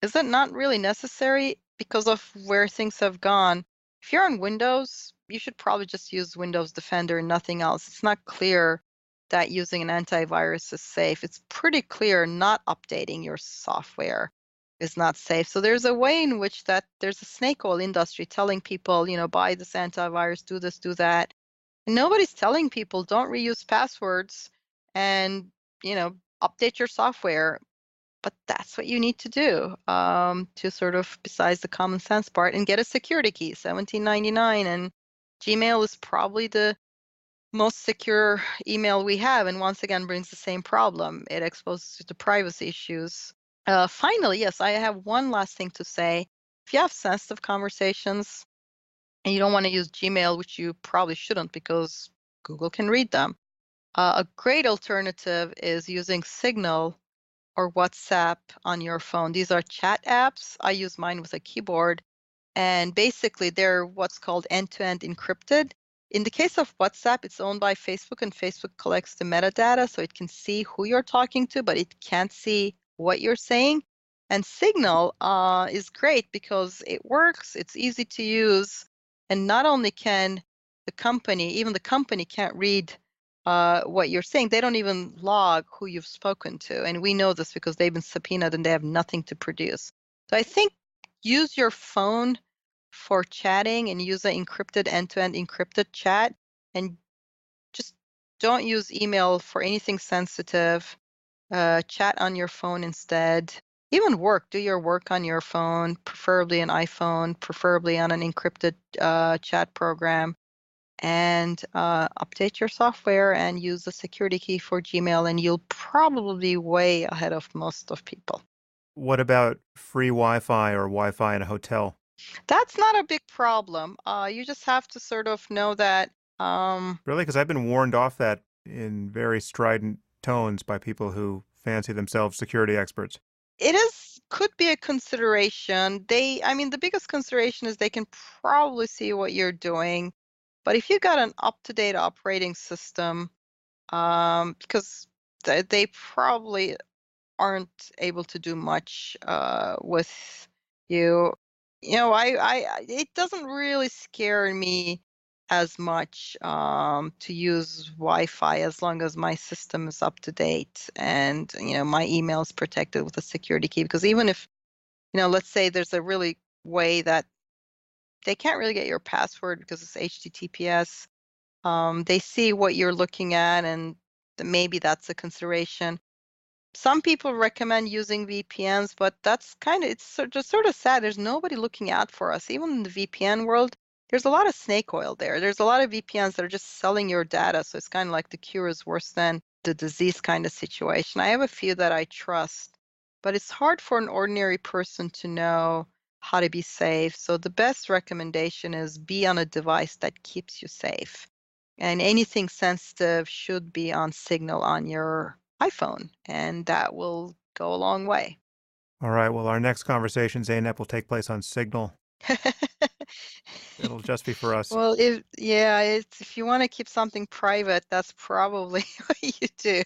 Speaker 2: is it not really necessary because of where things have gone. If you're on Windows, you should probably just use Windows Defender and nothing else. It's not clear that using an antivirus is safe. It's pretty clear not updating your software is not safe. So there's a way in which there's a snake oil industry telling people, buy this antivirus, do this, do that. And nobody's telling people don't reuse passwords and, update your software. But that's what you need to do to sort of, besides the common sense part, and get a security key, $17.99. And Gmail is probably the most secure email we have. And once again, brings the same problem. It exposes you to privacy issues. Finally, yes, I have one last thing to say. If you have sensitive conversations and you don't want to use Gmail, which you probably shouldn't because Google can read them, a great alternative is using Signal or WhatsApp on your phone. These are chat apps. I use mine with a keyboard, and basically they're what's called end-to-end encrypted. In the case of WhatsApp, it's owned by Facebook, and Facebook collects the metadata, so it can see who you're talking to, but it can't see what you're saying. And Signal is great because it works, it's easy to use, and not only can even the company can't read what you're saying. They don't even log who you've spoken to. And we know this because they've been subpoenaed and they have nothing to produce. So I think use your phone for chatting and use an encrypted end-to-end encrypted chat, and just don't use email for anything sensitive. Chat on your phone instead. Even do your work on your phone, preferably an iPhone, preferably on an encrypted chat program, and update your software and use the security key for Gmail, and you'll probably be way ahead of most of people.
Speaker 1: What about free Wi-Fi or Wi-Fi in a hotel?
Speaker 2: That's not a big problem. You just have to sort of know that.
Speaker 1: Really? Because I've been warned off that in very strident tones by people who fancy themselves security experts.
Speaker 2: It could be a consideration. The biggest consideration is they can probably see what you're doing. But if you got an up-to-date operating system, because they probably aren't able to do much with you. It doesn't really scare me as much to use Wi-Fi as long as my system is up to date and my email is protected with a security key. Because even if let's say there's a really way that they can't really get your password because it's HTTPS, they see what you're looking at, and maybe that's a consideration. Some people recommend using VPNs, but it's just sort of sad. There's nobody looking out for us. Even in the VPN world, there's a lot of snake oil there. There's a lot of VPNs that are just selling your data. So it's kind of like the cure is worse than the disease kind of situation. I have a few that I trust, but it's hard for an ordinary person to know how to be safe. So the best recommendation is be on a device that keeps you safe. And anything sensitive should be on Signal on your iPhone, and that will go a long way.
Speaker 1: All right. Well, our next conversation, Zeynep, will take place on Signal. It'll just be for us.
Speaker 2: Well, if you want to keep something private, that's probably what you do.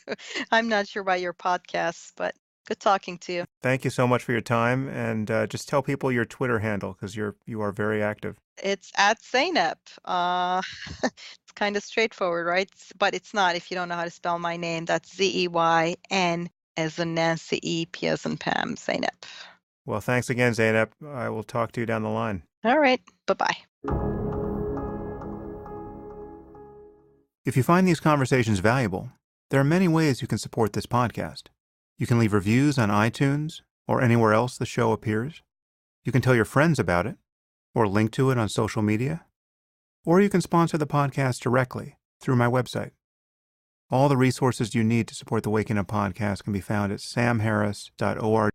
Speaker 2: I'm not sure about your podcasts, but good talking to you.
Speaker 1: Thank you so much for your time, and just tell people your Twitter handle because you are very active.
Speaker 2: It's at Zeynep. It's kind of straightforward, right? But it's not if you don't know how to spell my name. That's Zeyn as in Nancy, P as in Pam, Zeynep.
Speaker 1: Well, thanks again, Zeynep. I will talk to you down the line.
Speaker 2: All right. Bye-bye.
Speaker 1: If you find these conversations valuable, there are many ways you can support this podcast. You can leave reviews on iTunes or anywhere else the show appears. You can tell your friends about it or link to it on social media. Or you can sponsor the podcast directly through my website. All the resources you need to support the Waking Up podcast can be found at samharris.org.